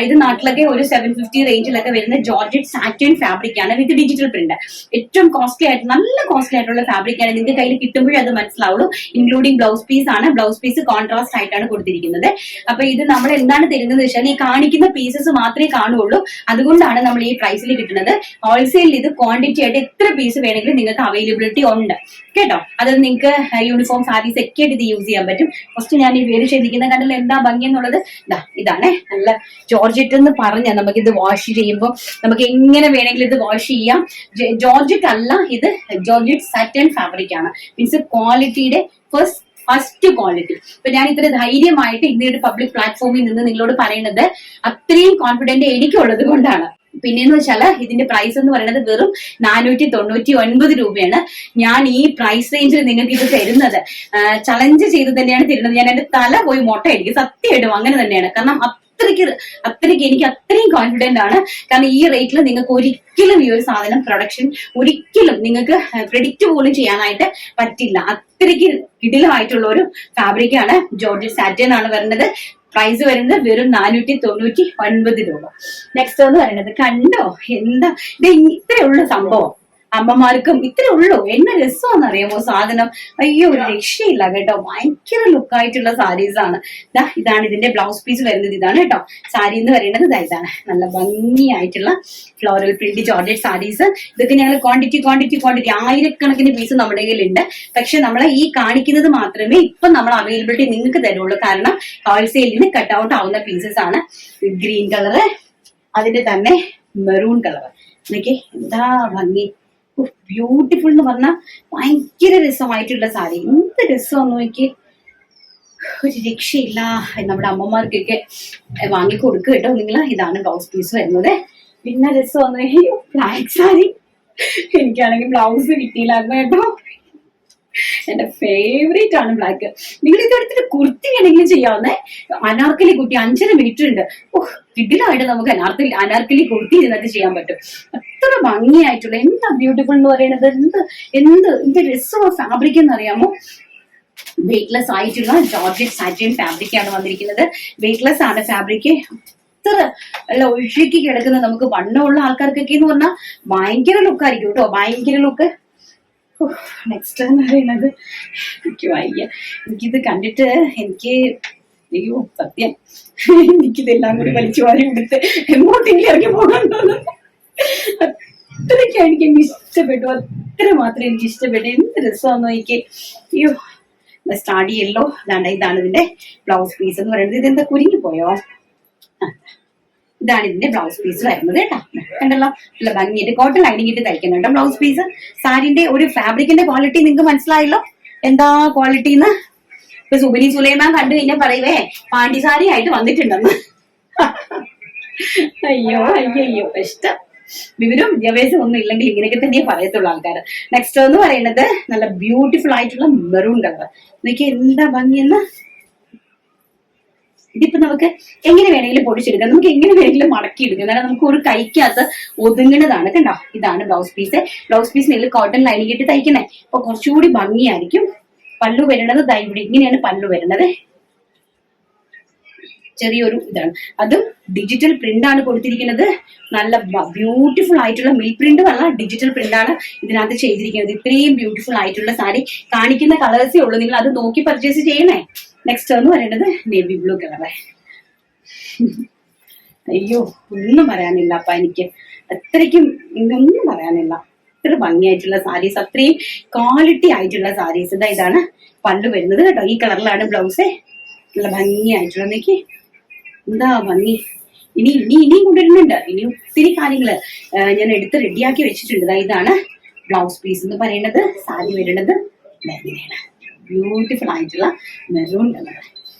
ഇത് നാട്ടിലൊക്കെ ഒരു 750 റേഞ്ചിലൊക്കെ വരുന്ന ജോർജറ്റ് സാറ്റിൻ ഫാബ്രിക് ആണ് വിത്ത് ഡിജിറ്റൽ പ്രിന്റ്. ഏറ്റവും കോസ്റ്റ്ലി ആയിട്ട് നല്ല കോസ്റ്റ്ലി ആയിട്ടുള്ള ഫാബ്രിക് ആണ്. നിങ്ങൾക്ക് കയ്യിൽ കിട്ടുമ്പോഴേ അത് മനസ്സിലാവുള്ളൂ. ഇൻക്ലൂഡിംഗ് ബ്ലൗസ് പീസ് ആണ്. ബ്ലൗസ് പീസ് കോൺട്രാസ്റ്റ് ആയിട്ടാണ് കൊടുത്തിരിക്കുന്നത്. അപ്പൊ ഇത് നമ്മൾ എന്താണ് തരുന്നത് വെച്ചാൽ ഈ കാണിക്കുന്ന പീസസ് മാത്രമേ കാണുള്ളൂ. അതുകൊണ്ടാണ് നമ്മൾ ഈ പ്രൈസിൽ കിട്ടുന്നത്. ഹോൾസെയിൽ ഇത് ക്വാണ്ടിറ്റി ആയിട്ട് എത്ര പീസ് വേണമെങ്കിലും നിങ്ങൾക്ക് അവൈലബിലിറ്റി ഉണ്ട് കേട്ടോ. അത് നിങ്ങൾക്ക് യൂണിഫോം സാരീസ് ഒക്കെ ആയിട്ട് ഇത് യൂസ് ചെയ്യാൻ പറ്റും. ഫസ്റ്റ് ഞാൻ ഈ വേര് ചെയ്തിരിക്കുന്ന കണ്ടില്ല എന്താ ഭംഗി എന്നുള്ളത്. ഇതാണ് നല്ല ജോർജറ്റ് എന്ന് പറഞ്ഞ നമുക്ക് ഇത് വാഷ് ചെയ്യുമ്പോൾ നമുക്ക് എങ്ങനെ വേണമെങ്കിലും ഇത് വാഷ് ചെയ്യാം. ജോർജറ്റ് അല്ല, ഇത് ജോർജറ്റ് സാറ്റിൻ ഫാബ്രിക് ആണ്. മീൻസ് ക്വാളിറ്റിയുടെ ഫസ്റ്റ് ക്വാളിറ്റി. ഇപ്പൊ ഞാൻ ഇത്ര ധൈര്യമായിട്ട് ഇന്നൊരു പബ്ലിക് പ്ലാറ്റ്ഫോമിൽ നിന്ന് നിങ്ങളോട് പറയുന്നത് അത്രയും കോൺഫിഡന്റ് എനിക്കുള്ളത് കൊണ്ടാണ്. പിന്നെന്ന് വെച്ചാല് ഇതിന്റെ പ്രൈസ് എന്ന് പറയുന്നത് വെറും 499 രൂപയാണ്. ഞാൻ ഈ പ്രൈസ് റേഞ്ചിൽ നിങ്ങൾക്ക് ഇത് തരുന്നത് ചലഞ്ച് ചെയ്ത് തന്നെയാണ് തരുന്നത്. ഞാൻ എന്റെ തല പോയി മൊട്ടയടിക്കും, സത്യമായിട്ടും അങ്ങനെ തന്നെയാണ്. കാരണം അത്രയ്ക്ക് എനിക്ക് അത്രയും കോൺഫിഡന്റ് ആണ്. കാരണം ഈ റേറ്റിൽ നിങ്ങൾക്ക് ഒരിക്കലും ഈ ഒരു സാധനം പ്രൊഡക്ഷൻ ഒരിക്കലും നിങ്ങൾക്ക് പ്രെഡിക്റ്റ് പോലും ചെയ്യാനായിട്ട് പറ്റില്ല. അത്രയ്ക്ക് കിടിലമായിട്ടുള്ള ഒരു ഫാബ്രിക് ആണ്. ജോർജറ്റ് സാറ്റിൻ ആണ് വരുന്നത്. പ്രൈസ് വരുന്നത് വെറും 499 രൂപ. നെക്സ്റ്റ് എന്ന് പറയുന്നത് കണ്ടോ എന്താ ഇത് ഇത്രയുള്ള സംഭവം. അമ്മമാർക്കും ഇത്രേ ഉള്ളൂ. എന്നെ രസമാണെന്ന് അറിയാമോ സാധനം. അയ്യോ ഒരു രക്ഷയില്ല കേട്ടോ. ഭയങ്കര ലുക്കായിട്ടുള്ള സാരീസ് ആണ്. ഇതാണ് ഇതിന്റെ ബ്ലൗസ് പീസ് വരുന്നത്. ഇതാണ് കേട്ടോ സാരി എന്ന് പറയുന്നത്. ഇതാണ് നല്ല ഭംഗിയായിട്ടുള്ള ഫ്ലോറൽ പ്രിന്റ് ജോർജറ്റ് സാരീസ്. ഇതൊക്കെ ഞങ്ങൾ ക്വാണ്ടിറ്റി ആയിരക്കണക്കിന് പീസ് നമ്മുടെ കയ്യിലുണ്ട്. പക്ഷെ നമ്മളെ ഈ കാണിക്കുന്നത് മാത്രമേ ഇപ്പൊ നമ്മൾ അവൈലബിലിറ്റി നിങ്ങൾക്ക് തരുള്ളൂ. കാരണം ഹോൾസെയിലിന് കട്ട് ഔട്ട് ആവുന്ന പീസസ് ആണ്. ഗ്രീൻ കളറ്, അതിന്റെ തന്നെ മെറൂൺ കളറ്. എന്നൊക്കെ എന്താ ഭംഗി. ബ്യൂട്ടിഫുൾ എന്ന് പറഞ്ഞാൽ ഭയങ്കര രസമായിട്ടുള്ള സാരി. എന്ത് രസമാണ് നോക്കി. ഒരു രക്ഷയില്ല. നമ്മുടെ അമ്മമാർക്കൊക്കെ വാങ്ങിക്കൊടുക്കുക കേട്ടോ നിങ്ങൾ. ഇതാണ് ബ്ലൗസ് പീസ് വരുന്നത്. പിന്നെ രസമാണ് ബ്ലാക്ക് സാരി. എനിക്കാണെങ്കിൽ ബ്ലൗസ് കിട്ടിയില്ലായിരുന്നു കേട്ടോ. എന്റെ ഫേവറേറ്റ് ആണ് ബ്ലാക്ക്. നിങ്ങൾ ഇത് എടുത്തിട്ട് കുർത്തി വേണമെങ്കിലും ചെയ്യാവുന്നേ. അനാർക്കലി കുർത്തി 5.5 മീറ്റർ ഉണ്ട്. കിടിലായിട്ട് നമുക്ക് അനാർക്കലി കുർത്തി ഇരുന്നിട്ട് ചെയ്യാൻ പറ്റും. അത്ര ഭംഗിയായിട്ടുള്ള എന്താ ബ്യൂട്ടിഫുൾ എന്ന് പറയുന്നത്. എന്ത് രസമുള്ള ഫാബ്രിക് എന്നറിയാമോ. വെയ്റ്റ്ലെസ് ആയിട്ടുള്ള ജോർജറ്റ് സാറ്റിൻ ഫാബ്രിക് ആണ് വന്നിരിക്കുന്നത്. വെയ്റ്റ്ലെസ് ആണ് ഫാബ്രിക്. അത്ര അല്ല ഒഴുക്കി കിടക്കുന്ന നമുക്ക് വണ്ണമുള്ള ആൾക്കാർക്കൊക്കെ എന്ന് പറഞ്ഞാൽ ഭയങ്കര ലുക്കായിരിക്കും കേട്ടോ. ഭയങ്കര ലുക്ക്. നെക്സ്റ്റ് എന്ന് പറയുന്നത് എനിക്ക് വയ്യ. എനിക്കിത് കണ്ടിട്ട് അയ്യോ സത്യം എനിക്കിതെല്ലാം കൂടി വലിച്ചു വാരി എടുത്ത് എങ്ങോട്ടെങ്കിലും ഇറങ്ങി പോകാൻ തോന്നുന്നു. അത്രയ്ക്കാണ് എനിക്ക് ഇഷ്ടപ്പെട്ടു. അത്ര മാത്രമേ എനിക്ക് ഇഷ്ടപ്പെട്ടു. എന്ത് രസമാണെന്നോ എനിക്ക്. അയ്യോ സ്റ്റാർട്ട് ചെയ്യല്ലോ. ഇതാണ് ഇതിന്റെ ബ്ലൗസ് പീസ് എന്ന് പറയുന്നത്. ഇതെന്താ കുരുങ്ങി പോയോ. ഇതാണ് ഇതിന്റെ ബ്ലൗസ് പീസ് വരുന്നത് കേട്ടോ. കണ്ടല്ലോ നല്ല ഭംഗിയായിട്ട് കോട്ടൺ ലൈനിങ് ഇട്ട് തയ്ക്കുന്നുണ്ട് ബ്ലൗസ് പീസ്. സാരിന്റെ ഒരു ഫാബ്രിക്കിന്റെ ക്വാളിറ്റി നിങ്ങൾക്ക് മനസ്സിലായല്ലോ എന്താ ക്വാളിറ്റി എന്ന്. ഇപ്പൊ സുബിനി സുലൈമാൻ കണ്ടു കഴിഞ്ഞാൽ പറയുവേ പാണ്ടിസാരി ആയിട്ട് വന്നിട്ടുണ്ടെന്ന്. അയ്യോ ഇഷ്ടം. വിവരവും വിദ്യാഭ്യാസം ഒന്നും ഇല്ലെങ്കിൽ ഇങ്ങനെയൊക്കെ തന്നെ പറയത്തുള്ള ആൾക്കാർ. നെക്സ്റ്റ് എന്ന് പറയുന്നത് നല്ല ബ്യൂട്ടിഫുൾ ആയിട്ടുള്ള മെറൂൺ കളർ. എനിക്ക് എന്താ ഭംഗിയെന്ന്. ഇതിപ്പോ നമുക്ക് എങ്ങനെ വേണമെങ്കിലും പൊടിച്ചെടുക്കാം. നമുക്ക് എങ്ങനെ വേണമെങ്കിലും മടക്കിയെടുക്കാം. കാരണം നമുക്ക് ഒരു കൈക്കകത്ത് ഒതുങ്ങുന്നതാണ്. കണ്ടോ ഇതാണ് ബ്ലൗസ് പീസ്. ബ്ലൗസ് പീസിന് കോട്ടൺ ലൈനിങ് ഇട്ട് തയ്ക്കണേ. അപ്പൊ കുറച്ചുകൂടി ഭംഗിയായിരിക്കും. പല്ലു വരുന്നത് ഇവിടെ ഇങ്ങനെയാണ് പല്ലു വരുന്നത്. ചെറിയൊരു ഇതാണ്. അതും ഡിജിറ്റൽ പ്രിന്റ് ആണ് കൊടുത്തിരിക്കുന്നത്. നല്ല ബ്യൂട്ടിഫുൾ ആയിട്ടുള്ള മിൽ പ്രിന്റും അല്ല, ഡിജിറ്റൽ പ്രിന്റ് ആണ് ഇതിനകത്ത് ചെയ്തിരിക്കുന്നത്. ഇത്രയും ബ്യൂട്ടിഫുൾ ആയിട്ടുള്ള സാരി കാണിക്കുന്ന കളേഴ്സേ ഉള്ളൂ. നിങ്ങൾ അത് നോക്കി പർച്ചേസ് ചെയ്യണേ. നെക്സ്റ്റ് എന്ന് പറയുന്നത് നേവി ബ്ലൂ കളറ്. അയ്യോ ഒന്നും പറയാനില്ല അപ്പൊ എനിക്ക്. അത്രയ്ക്കും ഇതൊന്നും പറയാനില്ല. ഇത്ര ഭംഗിയായിട്ടുള്ള സാരീസ്, അത്രയും ക്വാളിറ്റി ആയിട്ടുള്ള സാരീസ്. ഇതാണ് പല്ലു വരുന്നത് കേട്ടോ. ഈ കളറിലാണ് ബ്ലൗസ്. നല്ല ഭംഗിയായിട്ടുള്ള എനിക്ക് എന്താ ഭംഗി. ഇനിയും കൊണ്ടുവരുന്നുണ്ട്. ഇനി ഒത്തിരി കാര്യങ്ങള് ഞാൻ എടുത്ത് റെഡിയാക്കി വെച്ചിട്ടുണ്ട്. ഇതാണ് ബ്ലൗസ് പീസ് എന്ന് പറയുന്നത്. സാരി വരുന്നത് ഇങ്ങനെയാണ്. ബ്യൂട്ടിഫുൾ ആയിട്ടുള്ള മെറൂൺ കളർ.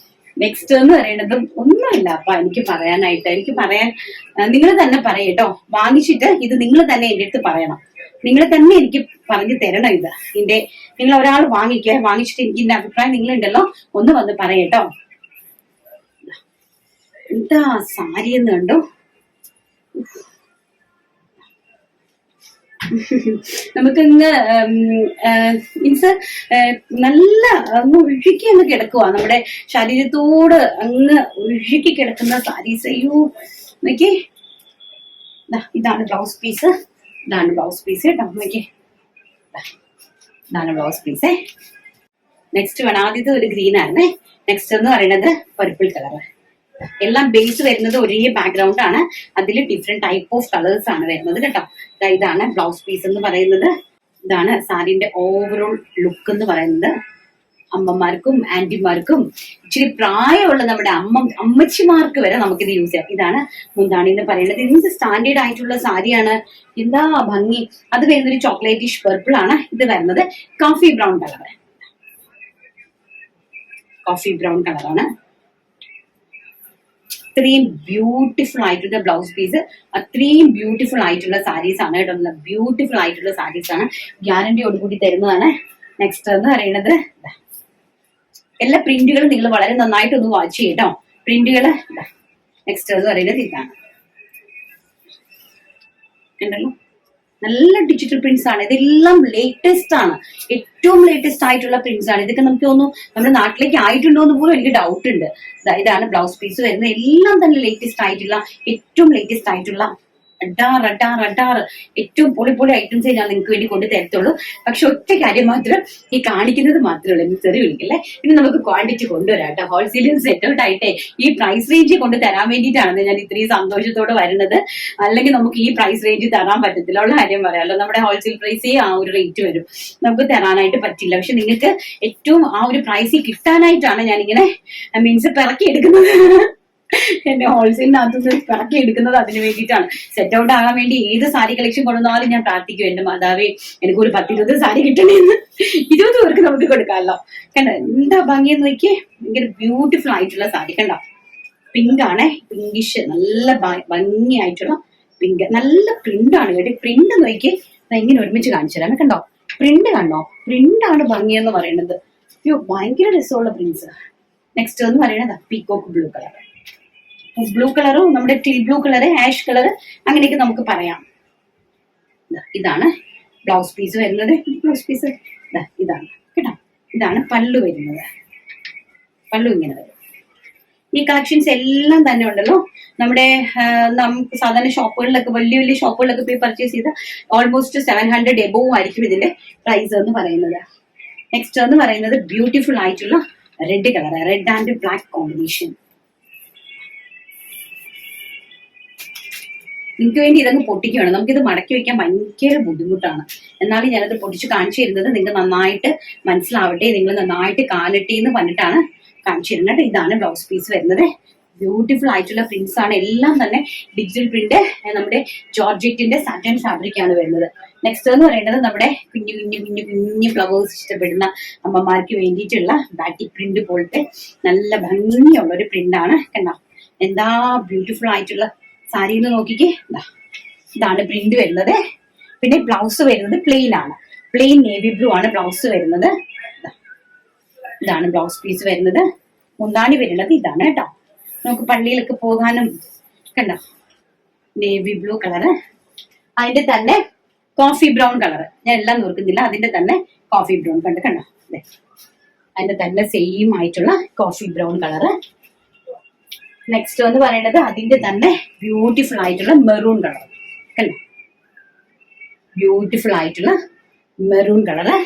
നെക്സ്റ്റ് എന്ന് പറയുന്നത് ഒന്നുമില്ല അപ്പൊ എനിക്ക് പറയാനായിട്ട്. നിങ്ങൾ തന്നെ പറയട്ടോ. വാങ്ങിച്ചിട്ട് ഇത് നിങ്ങൾ തന്നെ എന്റെ അടുത്ത് പറയണം. നിങ്ങൾ തന്നെ എനിക്ക് പറഞ്ഞു തരണം. നിങ്ങൾ ഒരാൾ വാങ്ങിച്ചിട്ട് എനിക്ക് ഇതിന്റെ അഭിപ്രായം നിങ്ങളുണ്ടല്ലോ ഒന്ന് വന്ന് പറയട്ടോ. എന്താ സാരി എന്ന് കണ്ടോ. നമുക്കിന്ന് മീൻസ് നല്ല അങ്ങ് ഒഴുകി അങ്ങ് കിടക്കുക, നമ്മുടെ ശരീരത്തോട് അങ്ങ് ഒഴുകി കിടക്കുന്ന സാരീസ്. അയ്യോ നോക്കിയേ, ഇതാണ് ബ്ലൗസ് പീസ്, ഇതാണ് ബ്ലൗസ് പീസ് കേട്ടോ. നോക്കിയേ, ഇതാണ് ബ്ലൗസ് പീസേ. നെക്സ്റ്റ് വേണം, ആദ്യത്തെ ഒരു ഗ്രീൻ ആയിരുന്നേ. നെക്സ്റ്റ് എന്ന് പറയുന്നത് പർപ്പിൾ കളർ. എല്ലാം ബേസ് വരുന്നത് ഒരേ ബാക്ക്ഗ്രൗണ്ട് ആണ്, അതിൽ ഡിഫറെന്റ് ടൈപ്പ് ഓഫ് കളേഴ്സ് ആണ് വരുന്നത് കേട്ടോ. ഇതാണ് ബ്ലൗസ് പീസ് എന്ന് പറയുന്നത്. ഇതാണ് സാരിന്റെ ഓവറോൾ ലുക്ക് എന്ന് പറയുന്നത്. അമ്മമാർക്കും ആന്റിമാർക്കും ഇച്ചിരി പ്രായമുള്ള നമ്മുടെ അമ്മച്ചിമാർക്ക് വരെ നമുക്കിത് യൂസ് ചെയ്യാം. ഇതാണ് മുന്താണി എന്ന് പറയുന്നത്. ഇത് സ്റ്റാൻഡേർഡ് ആയിട്ടുള്ള സാരിയാണ്. എന്താ ഭംഗി. അത് വരുന്നൊരു ചോക്ലേറ്റിഷ് പർപ്പിൾ ആണ്. ഇത് വരുന്നത് coffee brown colour, coffee brown കളറാണ്. അത്രയും ബ്യൂട്ടിഫുൾ ആയിട്ടുള്ള ബ്ലൗസ് പീസ്, അത്രയും ബ്യൂട്ടിഫുൾ ആയിട്ടുള്ള സാരീസ് ആണ് കേട്ടോ. ബ്യൂട്ടിഫുൾ ആയിട്ടുള്ള സാരീസ് ആണ്, ഗ്യാരണ്ടിയോട് കൂടി തരുന്നതാണ്. നെക്സ്റ്റ് എന്ന് പറയുന്നത് എല്ലാ പ്രിന്റുകളും നിങ്ങൾ വളരെ നന്നായിട്ട് ഒന്ന് വാച്ച് ചെയ്യട്ടോ, പ്രിന്റുകള്. നെക്സ്റ്റ് എന്ന് പറയുന്നത് ഇതാണ്, ഉണ്ടല്ലോ നല്ല ഡിജിറ്റൽ പ്രിന്റ്സ് ആണ്. ഇതെല്ലാം ലേറ്റസ്റ്റ് ആണ്, ഏറ്റവും ലേറ്റസ്റ്റ് ആയിട്ടുള്ള പ്രിന്റ്സ് ആണ്. ഇതൊക്കെ നമുക്ക് തോന്നുന്നു നമ്മുടെ നാട്ടിലേക്ക് ആയിട്ടുണ്ടോ എന്ന് പോലും എനിക്ക് ഡൗട്ട് ഉണ്ട്. ഇതാണ് ബ്ലൗസ് പീസ് വരുന്നത്. എല്ലാം തന്നെ ലേറ്റസ്റ്റ് ആയിട്ടുള്ള, ഏറ്റവും ലേറ്റസ്റ്റ് ആയിട്ടുള്ള അഡാർ ഏറ്റവും പൊളി ഐറ്റംസേ ഞാൻ നിങ്ങൾക്ക് വേണ്ടി കൊണ്ട് തരത്തുള്ളൂ. പക്ഷെ ഒറ്റ കാര്യം മാത്രം, ഈ കാണിക്കുന്നത് മാത്രമേ ഉള്ളൂ, ചെറിയ വിളിക്കല്ലേ. ഇനി നമുക്ക് ക്വാണ്ടിറ്റി കൊണ്ടുവരാം കേട്ടോ. ഹോൾസെയിലും സെറ്റ് ഔട്ട് ആയിട്ടേ ഈ പ്രൈസ് റേഞ്ച് കൊണ്ട് തരാൻ വേണ്ടിയിട്ടാണ് ഞാൻ ഇത്രയും സന്തോഷത്തോടെ വരുന്നത്. അല്ലെങ്കിൽ നമുക്ക് ഈ പ്രൈസ് റേഞ്ച് തരാൻ പറ്റത്തില്ല, ഉള്ള കാര്യം പറയാമല്ലോ. നമ്മുടെ ഹോൾസെയിൽ പ്രൈസേ ആ ഒരു റേറ്റ് വരും, നമുക്ക് തരാനായിട്ട് പറ്റില്ല. പക്ഷെ നിങ്ങൾക്ക് ഏറ്റവും ആ ഒരു പ്രൈസിൽ കിട്ടാനായിട്ടാണ് ഞാനിങ്ങനെ മീൻസ് പിറക്കി എടുക്കുന്നത്. എന്റെ ഹോൾസെയിലിനകത്ത് പിറക്കി എടുക്കുന്നത് അതിന് വേണ്ടിയിട്ടാണ്. സെറ്റ് ഔട്ട് ആകാൻ വേണ്ടി ഏത് സാരി കളക്ഷൻ കൊണ്ടുവന്നാലും ഞാൻ പ്രാർത്ഥിക്കും, എന്റെ മാതാവേ എനിക്ക് ഒരു 10-20 സാരി കിട്ടണേന്ന്. 20 പേർക്ക് നമുക്ക് കൊടുക്കാമല്ലോ. കണ്ടോ എന്താ ഭംഗിയെന്ന് നോക്കിയേ, ഭയങ്കര ബ്യൂട്ടിഫുൾ ആയിട്ടുള്ള സാരി. കണ്ടോ പിങ്ക് ആണ്, പിങ്കിഷ് നല്ല ഭംഗിയായിട്ടുള്ള പിങ്ക്. നല്ല പ്രിന്റ് ആണ് കേട്ടോ. പ്രിന്റ് നോക്കിയേ, ഇങ്ങനെ ഒരുമിച്ച് കാണിച്ചു തരാം. കണ്ടോ പ്രിന്റ് കണ്ടോ, പ്രിന്റാണ് ഭംഗിയെന്ന് പറയുന്നത്. അയ്യോ ഭയങ്കര രസമുള്ള പ്രിന്റ്സ്. നെക്സ്റ്റ് എന്ന് പറയുന്നത് പീകോക്ക് ബ്ലൂ കളർ. ബ്ലൂ കളറും നമ്മുടെ teal blue colour, ash colour, അങ്ങനെയൊക്കെ നമുക്ക് പറയാം. ഇതാണ് ബ്ലൗസ് പീസ് വരുന്നത്. ബ്ലൗസ് പീസ് ഇതാണ് കേട്ടോ. ഇതാണ് പല്ലു വരുന്നത്. പല്ലു ഇങ്ങനെ വരും. ഈ കളക്ഷൻസ് എല്ലാം തന്നെ ഉണ്ടല്ലോ നമ്മുടെ നമുക്ക് സാധാരണ ഷോപ്പുകളിലൊക്കെ, വലിയ വലിയ ഷോപ്പുകളിലൊക്കെ പോയി പർച്ചേസ് ചെയ്ത് ഓൾമോസ്റ്റ് 700 എബോവ് ആയിരിക്കും ഇതിന്റെ പ്രൈസ് എന്ന് പറയുന്നത്. നെക്സ്റ്റ് എന്ന് പറയുന്നത് ബ്യൂട്ടിഫുൾ ആയിട്ടുള്ള red colour, red and black combination. നിങ്ങൾക്ക് വേണ്ടി ഇതങ്ങ് പൊട്ടിക്കുകയാണ്. നമുക്കിത് മടക്കി വെക്കാൻ ഭയങ്കര ബുദ്ധിമുട്ടാണ്. എന്നാലും ഞാനത് പൊട്ടിച്ച് കാണിച്ചു തരുന്നത് നിങ്ങൾക്ക് നന്നായിട്ട് മനസ്സിലാവട്ടെ, നിങ്ങൾ നന്നായിട്ട് കാലട്ടെ എന്ന് പറഞ്ഞിട്ടാണ് കാണിച്ചു തരുന്നത്. ഇതാണ് ബ്ലൗസ് പീസ് വരുന്നത്. ബ്യൂട്ടിഫുൾ ആയിട്ടുള്ള പ്രിന്റ്സ് ആണ്, എല്ലാം തന്നെ ഡിജിറ്റൽ പ്രിന്റ്. നമ്മുടെ ജോർജറ്റിന്റെ സാറ്റൻ ഫാബ്രിക് ആണ് വരുന്നത്. നെക്സ്റ്റ് എന്ന് പറയുന്നത് നമ്മുടെ കുഞ്ഞു കുഞ്ഞു കുഞ്ഞു കുഞ്ഞു ഫ്ലവേഴ്സ് ഇഷ്ടപ്പെടുന്ന അമ്മമാർക്ക് വേണ്ടിയിട്ടുള്ള ബാറ്റിക് പ്രിന്റ് പോലത്തെ നല്ല ഭംഗിയുള്ള ഒരു പ്രിന്റ് ആണ്. കണ്ടോ എന്താ ബ്യൂട്ടിഫുൾ ആയിട്ടുള്ള സാരി എന്ന് നോക്കിക്കേ. ഇതാണ് പ്രിന്റ് വരുന്നത്. പിന്നെ ബ്ലൗസ് വരുന്നത് പ്ലെയിൻ ആണ്, പ്ലെയിൻ നേവി ബ്ലൂ ആണ് ബ്ലൗസ് വരുന്നത്. ഇതാണ് ബ്ലൗസ് പീസ് വരുന്നത്. മുന്താണി വരുന്നത് ഇതാണ് കേട്ടോ. നമുക്ക് പള്ളിയിലൊക്കെ പോകാനും കണ്ടോ നേവി ബ്ലൂ കളറ്, അതിന്റെ തന്നെ കോഫി ബ്രൗൺ കളർ. ഞാൻ എല്ലാം നോക്കുന്നില്ല, അതിന്റെ തന്നെ കോഫി ബ്രൗൺ കണ്ടോ അതിന്റെ തന്നെ സെയിം ആയിട്ടുള്ള കോഫി ബ്രൗൺ കളറ്. നെക്സ്റ്റ് എന്ന് പറയുന്നത് അതിന്റെ തന്നെ ബ്യൂട്ടിഫുൾ ആയിട്ടുള്ള മെറൂൺ കളർ. കണ്ടോ ബ്യൂട്ടിഫുൾ ആയിട്ടുള്ള മെറൂൺ കളറ്,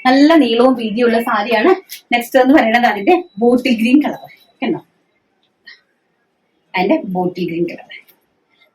നല്ല നീളവും വീതിയുള്ള സാരിയാണ്. നെക്സ്റ്റ് എന്ന് പറയുന്നത് അതിന്റെ ബോട്ടിൽ ഗ്രീൻ കളർ. കണ്ടോ അതിന്റെ ബോട്ടിൽ ഗ്രീൻ കളർ.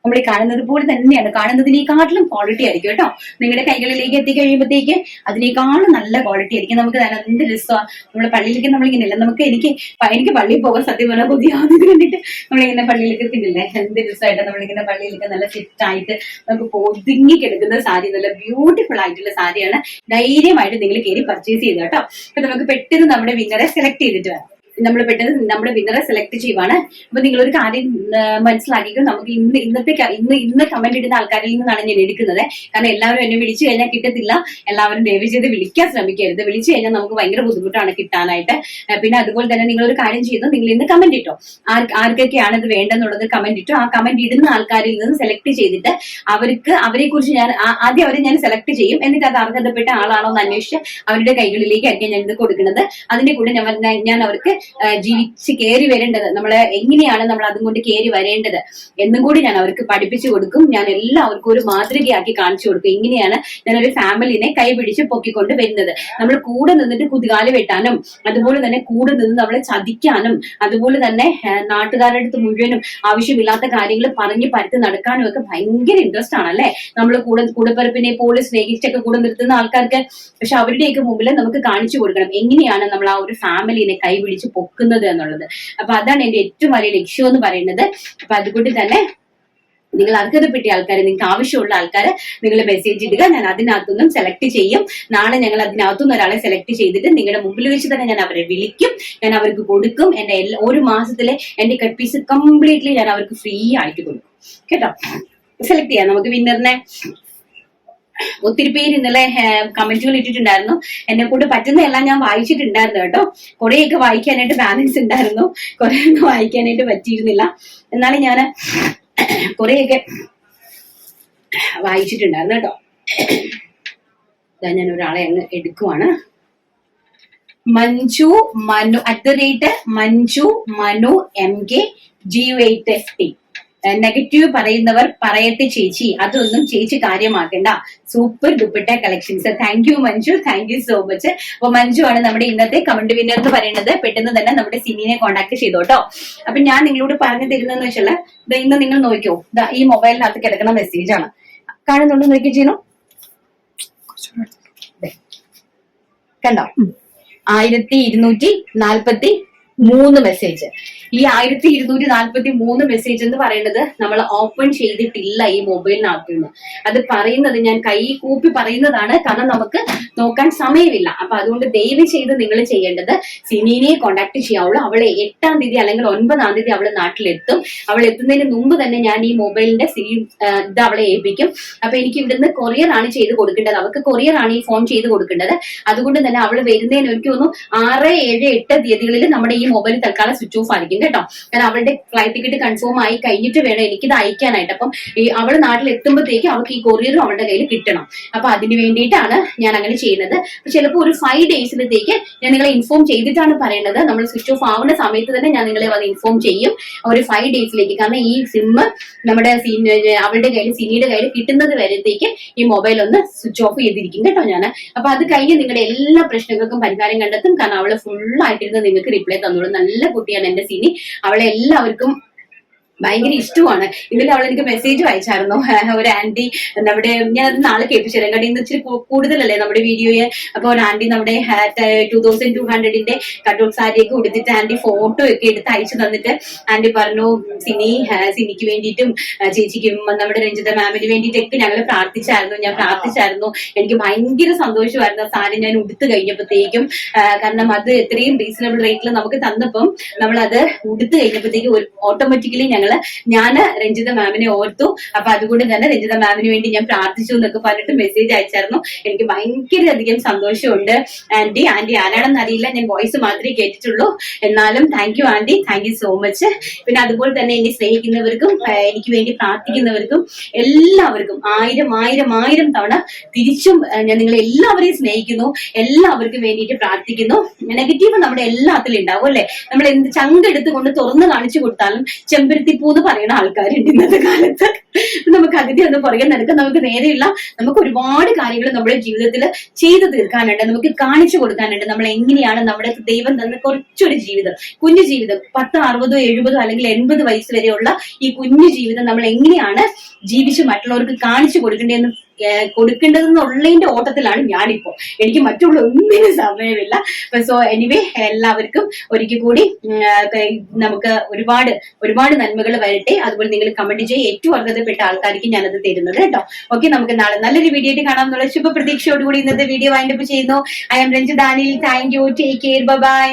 നമ്മൾ ഈ കാണുന്നത് പോലെ തന്നെയാണ്, കാണുന്നതിനേക്കാട്ടിലും ക്വാളിറ്റി ആയിരിക്കും കേട്ടോ. നിങ്ങളുടെ കൈകളിലേക്ക് എത്തിക്കഴിയുമ്പോഴത്തേക്ക് അതിനേക്കാളും നല്ല ക്വാളിറ്റി ആയിരിക്കും. നമുക്ക് എന്ത് രസമാണ് നമ്മുടെ പള്ളിയിലേക്ക് നമ്മളിങ്ങനെയല്ല. എനിക്ക് പള്ളിയിൽ പോകാൻ സത്യം പറഞ്ഞാൽ കൊതിയാവുന്നത് കണ്ടിട്ട് നമ്മളിങ്ങനെ പള്ളിയിലേക്ക് എത്തിക്കില്ലേ, എന്ത് രസമായിട്ട് നമ്മളിങ്ങനെ പള്ളിയിലേക്ക് നല്ല സെറ്റായിട്ട് നമുക്ക് ഒതുങ്ങി കിടക്കുന്ന സാരി, നല്ല ബ്യൂട്ടിഫുൾ ആയിട്ടുള്ള സാരിയാണ്. ധൈര്യമായിട്ട് നിങ്ങൾ കയറി പർച്ചേസ് ചെയ്ത് കേട്ടോ. അപ്പൊ നമുക്ക് പെട്ടെന്ന് നമ്മുടെ വിന്നറെ സെലക്ട് ചെയ്തിട്ട് വരാം. നമ്മൾ പെട്ടെന്ന് നമ്മുടെ വിന്നറെ സെലക്ട് ചെയ്യുവാണ്. അപ്പൊ നിങ്ങളൊരു കാര്യം മനസ്സിലാക്കിക്കും, നമുക്ക് ഇന്ന് കമന്റ് ഇടുന്ന ആൾക്കാരിൽ നിന്നാണ് ഞാൻ എടുക്കുന്നത്. കാരണം എല്ലാവരും എന്നെ വിളിച്ചു കഴിഞ്ഞാൽ കിട്ടത്തില്ല. എല്ലാവരും ദയവ് ചെയ്ത് വിളിക്കാൻ ശ്രമിക്കരുത്. വിളിച്ചു കഴിഞ്ഞാൽ നമുക്ക് ഭയങ്കര ബുദ്ധിമുട്ടാണ് കിട്ടാനായിട്ട്. പിന്നെ അതുപോലെ തന്നെ നിങ്ങളൊരു കാര്യം ചെയ്തു, നിങ്ങൾ ഇന്ന് കമന്റ് ഇട്ടോ, ആർക്കൊക്കെയാണ് ഇത് വേണ്ടെന്നുള്ളത് കമന്റ് ഇട്ടോ. ആ കമന്റ് ഇടുന്ന ആൾക്കാരിൽ നിന്ന് സെലക്ട് ചെയ്തിട്ട് അവരെ കുറിച്ച് ഞാൻ ആദ്യം അവരെ ഞാൻ സെലക്ട് ചെയ്യും. എന്നിട്ട് അത് അർഹതപ്പെട്ട ആളാണോ എന്ന് അന്വേഷിച്ച് അവരുടെ കൈകളിലേക്കായിരിക്കും ഞാൻ ഇത് കൊടുക്കുന്നത്. അതിന്റെ കൂടെ ഞാൻ അവർക്ക് ജീവിച്ച് കയറി വരേണ്ടത്, നമ്മളെ എങ്ങനെയാണ് നമ്മൾ അതും കൊണ്ട് കയറി വരേണ്ടത് എന്നും കൂടി ഞാൻ അവർക്ക് പഠിപ്പിച്ചു കൊടുക്കും. ഞാൻ എല്ലാവർക്കും ഒരു മാതൃകയാക്കി കാണിച്ചു കൊടുക്കും. ഇങ്ങനെയാണ് ഞാനൊരു ഫാമിലിനെ കൈപിടിച്ച് പൊക്കിക്കൊണ്ട് വരുന്നത്. നമ്മൾ കൂടെ നിന്നിട്ട് കുതികാല് വെട്ടാനും, അതുപോലെ തന്നെ കൂടെ നിന്ന് നമ്മളെ ചതിക്കാനും, അതുപോലെ തന്നെ നാട്ടുകാരുടെ അടുത്ത് മുഴുവനും ആവശ്യമില്ലാത്ത കാര്യങ്ങൾ പറഞ്ഞ് പരത്തി നടക്കാനും ഒക്കെ ഭയങ്കര ഇൻട്രസ്റ്റ് ആണല്ലേ. നമ്മൾ കൂടെപ്പിറപ്പിനെ പോലെ സ്നേഹിച്ചൊക്കെ കൂടെ നിർത്തുന്ന ആൾക്കാർക്ക്. പക്ഷെ അവരുടെയൊക്കെ മുമ്പിൽ നമുക്ക് കാണിച്ചു കൊടുക്കണം എങ്ങനെയാണ് നമ്മൾ ആ ഒരു ഫാമിലിനെ കൈപിടിച്ച് പൊക്കുന്നത് എന്നുള്ളത്. അപ്പൊ അതാണ് എന്റെ ഏറ്റവും വലിയ ലക്ഷ്യം എന്ന് പറയുന്നത്. അപ്പൊ അതുകൊണ്ട് തന്നെ നിങ്ങൾ അർഹതപ്പെട്ട ആൾക്കാരെ, നിങ്ങൾക്ക് ആവശ്യമുള്ള ആൾക്കാരെ നിങ്ങൾ മെസ്സേജ് ഇടുക. ഞാൻ അതിനകത്തുനിന്നും സെലക്ട് ചെയ്യും. നാളെ ഞങ്ങൾ അതിനകത്തുനിന്ന് ഒരാളെ സെലക്ട് ചെയ്തിട്ട് നിങ്ങളുടെ മുമ്പിൽ വെച്ച് തന്നെ ഞാൻ അവരെ വിളിക്കും. ഞാൻ അവർക്ക് കൊടുക്കും. എന്റെ ഒരു മാസത്തിലെ എന്റെ കട്ട് പീസ് കംപ്ലീറ്റ്ലി ഞാൻ അവർക്ക് ഫ്രീ ആയിട്ട് കൊടുക്കും. കേട്ടോ, സെലക്ട് ചെയ്യാം നമുക്ക് വിന്നറിനെ. ഒത്തിരി പേര് ഇന്നലെ കമന്റുകൾ ഇട്ടിട്ടുണ്ടായിരുന്നു. എന്നെ കൊണ്ട് പറ്റുന്നതെല്ലാം ഞാൻ വായിച്ചിട്ടുണ്ടായിരുന്നു കേട്ടോ. കുറെയൊക്കെ വായിക്കാനായിട്ട് ബാലൻസ് ഉണ്ടായിരുന്നു, കുറെയൊന്നും വായിക്കാനായിട്ട് പറ്റിയിരുന്നില്ല. എന്നാലും ഞാൻ കുറെയൊക്കെ വായിച്ചിട്ടുണ്ടായിരുന്നു കേട്ടോ. ഞാൻ ഒരാളെ അങ്ങ് എടുക്കുവാണ്. Manju Manu @Manju Manu MK G8FT. Negative പറയുന്നവർ പറയട്ടെ ചേച്ചി, അതൊന്നും ചേച്ചി കാര്യമാക്കണ്ട. Super dupatta collections. Thank you Manju, thank you so much. അപ്പൊ മഞ്ജു ആണ് നമ്മുടെ ഇന്നത്തെ കമന്റ് വിന്നർ എന്ന് പറയുന്നത്. പെട്ടെന്ന് തന്നെ നമ്മുടെ സിനിയെ കോൺടാക്ട് ചെയ്തോട്ടോ. അപ്പൊ ഞാൻ നിങ്ങളോട് പറഞ്ഞു തരുന്നതെന്ന് വെച്ചാൽ, ഇന്ന് നിങ്ങൾ നോക്കിയോ, ഈ മൊബൈലിനകത്ത് കിടക്കുന്ന മെസ്സേജ് ആണ് കാണുന്നുണ്ട്. നോക്കി ചെയ്യുന്നു, കണ്ടോ, 1243 മെസ്സേജ്. ഈ 1243 മെസ്സേജ് എന്ന് പറയുന്നത് നമ്മൾ ഓപ്പൺ ചെയ്തിട്ടില്ല ഈ മൊബൈലിനകത്ത് നിന്ന്. അത് പറയുന്നത് ഞാൻ കൈ കൂപ്പി പറയുന്നതാണ്, കാരണം നമുക്ക് നോക്കാൻ സമയമില്ല. അപ്പൊ അതുകൊണ്ട് ദയവ് ചെയ്ത് നിങ്ങൾ ചെയ്യേണ്ടത് സിനീനെ കോണ്ടാക്ട് ചെയ്യാവുള്ളൂ. അവളെ 8-ാം തീയതി അല്ലെങ്കിൽ 9-ാം തീയതി അവള് നാട്ടിലെത്തും. അവൾ എത്തുന്നതിന് മുമ്പ് തന്നെ ഞാൻ ഈ മൊബൈലിന്റെ ഇത് അവളെ ഏൽപ്പിക്കും. അപ്പൊ എനിക്ക് ഇവിടുന്ന് കൊറിയർ ആണ് ചെയ്ത് കൊടുക്കേണ്ടത്. അവൾക്ക് കൊറിയർ ആണ് ഈ ഫോൺ ചെയ്ത് കൊടുക്കേണ്ടത്. അതുകൊണ്ട് തന്നെ അവള് വരുന്നതിന് എനിക്ക് തോന്നുന്നു 6, 7, 8 തീയതികളിൽ നമ്മുടെ ഈ മൊബൈൽ തൽക്കാലം സ്വിച്ച് ഓഫ് ആയിരിക്കും കേട്ടോ. കാരണം അവളുടെ ഫ്ലൈറ്റ് ടിക്കറ്റ് കൺഫേം ആയി കഴിഞ്ഞിട്ട് വേണം എനിക്കിത് അയക്കാനായിട്ട്. അപ്പം ഈ അവള് നാട്ടിൽ എത്തുമ്പോഴത്തേക്ക് അവൾക്ക് ഈ കൊറിയറും അവളുടെ കയ്യിൽ കിട്ടണം. അപ്പൊ അതിന് വേണ്ടിയിട്ടാണ് ഞാൻ അങ്ങനെ ചെയ്യുന്നത്. ചിലപ്പോൾ ഒരു 5 ഡേയ്സിലത്തേക്ക് ഞാൻ നിങ്ങളെ ഇൻഫോം ചെയ്തിട്ടാണ് പറയുന്നത്. നമ്മൾ സ്വിച്ച് ഓഫ് ആവുന്ന സമയത്ത് തന്നെ ഞാൻ നിങ്ങളെ അത് ഇൻഫോം ചെയ്യും, ഒരു 5 ഡേയ്സിലേക്ക്. കാരണം ഈ സിം നമ്മുടെ അവളുടെ കയ്യിൽ, സിനിയുടെ കയ്യിൽ കിട്ടുന്നത് വരത്തേക്ക് ഈ മൊബൈൽ ഒന്ന് സ്വിച്ച് ഓഫ് ചെയ്തിരിക്കും കേട്ടോ ഞാൻ. അപ്പൊ അത് കഴിഞ്ഞ് നിങ്ങളുടെ എല്ലാ പ്രശ്നങ്ങൾക്കും പരിഹാരം കണ്ടെത്തും. കാരണം അവള് ഫുള്ളായിട്ടിരുന്ന് നിങ്ങൾക്ക് റിപ്ലൈ തന്നോളൂ. നല്ല കുട്ടിയാണ് എന്റെ സിനി. അവളെ എല്ലാവർക്കും ഭയങ്കര ഇഷ്ടമാണ്. ഇന്നലെ അവൾ എനിക്ക് മെസ്സേജ് അയച്ചായിരുന്നു. ഒരു ആന്റി നമ്മുടെ, ഞാൻ അത് നാളെ കേൾപ്പിച്ചു തരാം. കാരണം ഇന്ന് ഇച്ചിരി കൂടുതലല്ലേ നമ്മുടെ വീഡിയോയെ. അപ്പൊ ഒരു ആന്റി നമ്മുടെ 2200 കട്ടൗട്ട് സാരിയൊക്കെ ഉടുത്തിട്ട് ആന്റി ഫോട്ടോ ഒക്കെ എടുത്ത് അയച്ചു തന്നിട്ട് ആന്റി പറഞ്ഞു, സിനിക്ക് വേണ്ടിയിട്ടും ചേച്ചിക്കും നമ്മുടെ രഞ്ജിത മാമിന് വേണ്ടിയിട്ടൊക്കെ ഞങ്ങൾ പ്രാർത്ഥിച്ചായിരുന്നു. ഞാൻ പ്രാർത്ഥിച്ചായിരുന്നു. എനിക്ക് ഭയങ്കര സന്തോഷമായിരുന്നു ആ സാരി ഞാൻ ഉടുത്ത് കഴിഞ്ഞപ്പോഴത്തേക്കും. കാരണം അത് എത്രയും റീസണബിൾ റേറ്റിൽ നമുക്ക് തന്നപ്പം നമ്മളത് ഉടുത്ത് കഴിഞ്ഞപ്പോഴത്തേക്കും ഓട്ടോമാറ്റിക്കലി ഞാൻ രഞ്ജിത മാമിനെ ഓർത്തു. അപ്പൊ അതുകൊണ്ട് തന്നെ രഞ്ജിത മാമിന് വേണ്ടി ഞാൻ പ്രാർത്ഥിച്ചു എന്നൊക്കെ പറഞ്ഞിട്ട് മെസ്സേജ് അയച്ചായിരുന്നു. എനിക്ക് ഭയങ്കര അധികം സന്തോഷമുണ്ട് ആന്റി. ആരാണെന്ന് അറിയില്ല, ഞാൻ വോയിസ് മാത്രമേ കേട്ടിട്ടുള്ളൂ. എന്നാലും thank you aunty, thank you so much. പിന്നെ അതുപോലെ തന്നെ എന്നെ സ്നേഹിക്കുന്നവർക്കും എനിക്ക് വേണ്ടി പ്രാർത്ഥിക്കുന്നവർക്കും എല്ലാവർക്കും 1000 തവണ തിരിച്ചും ഞാൻ നിങ്ങളെ എല്ലാവരെയും സ്നേഹിക്കുന്നു. എല്ലാവർക്കും വേണ്ടിയിട്ട് പ്രാർത്ഥിക്കുന്നു. നെഗറ്റീവ് നമ്മുടെ എല്ലാത്തിലും ഉണ്ടാവും അല്ലെ. നമ്മൾ എന്ത് ചങ്കെടുത്ത് കൊണ്ട് തുറന്ന് കാണിച്ചു കൊടുത്താലും ചെമ്പരത്തി പൂന്ന് പറയുന്ന ആൾക്കാരുണ്ട് ഇന്നത്തെ കാലത്ത്. നമുക്ക് അതിന്റെ ഒന്നും പുറകെ നടക്കാൻ നമുക്ക് നേരെയില്ല. നമുക്ക് ഒരുപാട് കാര്യങ്ങൾ നമ്മുടെ ജീവിതത്തിൽ ചെയ്തു തീർക്കാനുണ്ട്, നമുക്ക് കാണിച്ചു കൊടുക്കാനുണ്ട്. നമ്മൾ എങ്ങനെയാണ് നമ്മുടെ ദൈവം തന്ന കുറച്ചൊരു ജീവിതം, കുഞ്ഞു ജീവിതം, 10, 60, 70 അല്ലെങ്കിൽ 80 വയസ്സ് വരെയുള്ള ഈ കുഞ്ഞു ജീവിതം നമ്മൾ എങ്ങനെയാണ് ജീവിച്ച് മറ്റുള്ളവർക്ക് കാണിച്ചു കൊടുക്കേണ്ടതെന്നുള്ളതിന്റെ ഓട്ടത്തിലാണ് ഞാനിപ്പോ. എനിക്ക് മറ്റുള്ള ഒന്നിനും സമയമില്ല. സോ എനിവേ, എല്ലാവർക്കും ഒരിക്കൽ കൂടി നമുക്ക് ഒരുപാട് നന്മകൾ വരട്ടെ. അതുപോലെ നിങ്ങൾ കമന്റ് ചെയ്യുക. ഏറ്റവും അർഹതപ്പെട്ട ആൾക്കാർക്ക് ഞാനത് തരുന്നത് കേട്ടോ. ഓക്കെ, നമുക്ക് നാളെ നല്ലൊരു വീഡിയോ ആയിട്ട് കാണാം എന്നുള്ള ശുഭ പ്രതീക്ഷയോടുകൂടി ഇന്നത്തെ വീഡിയോ വൈൻഡപ്പ് ചെയ്യുന്നു. I am Ranjitha Anil. Thank you, take care, by.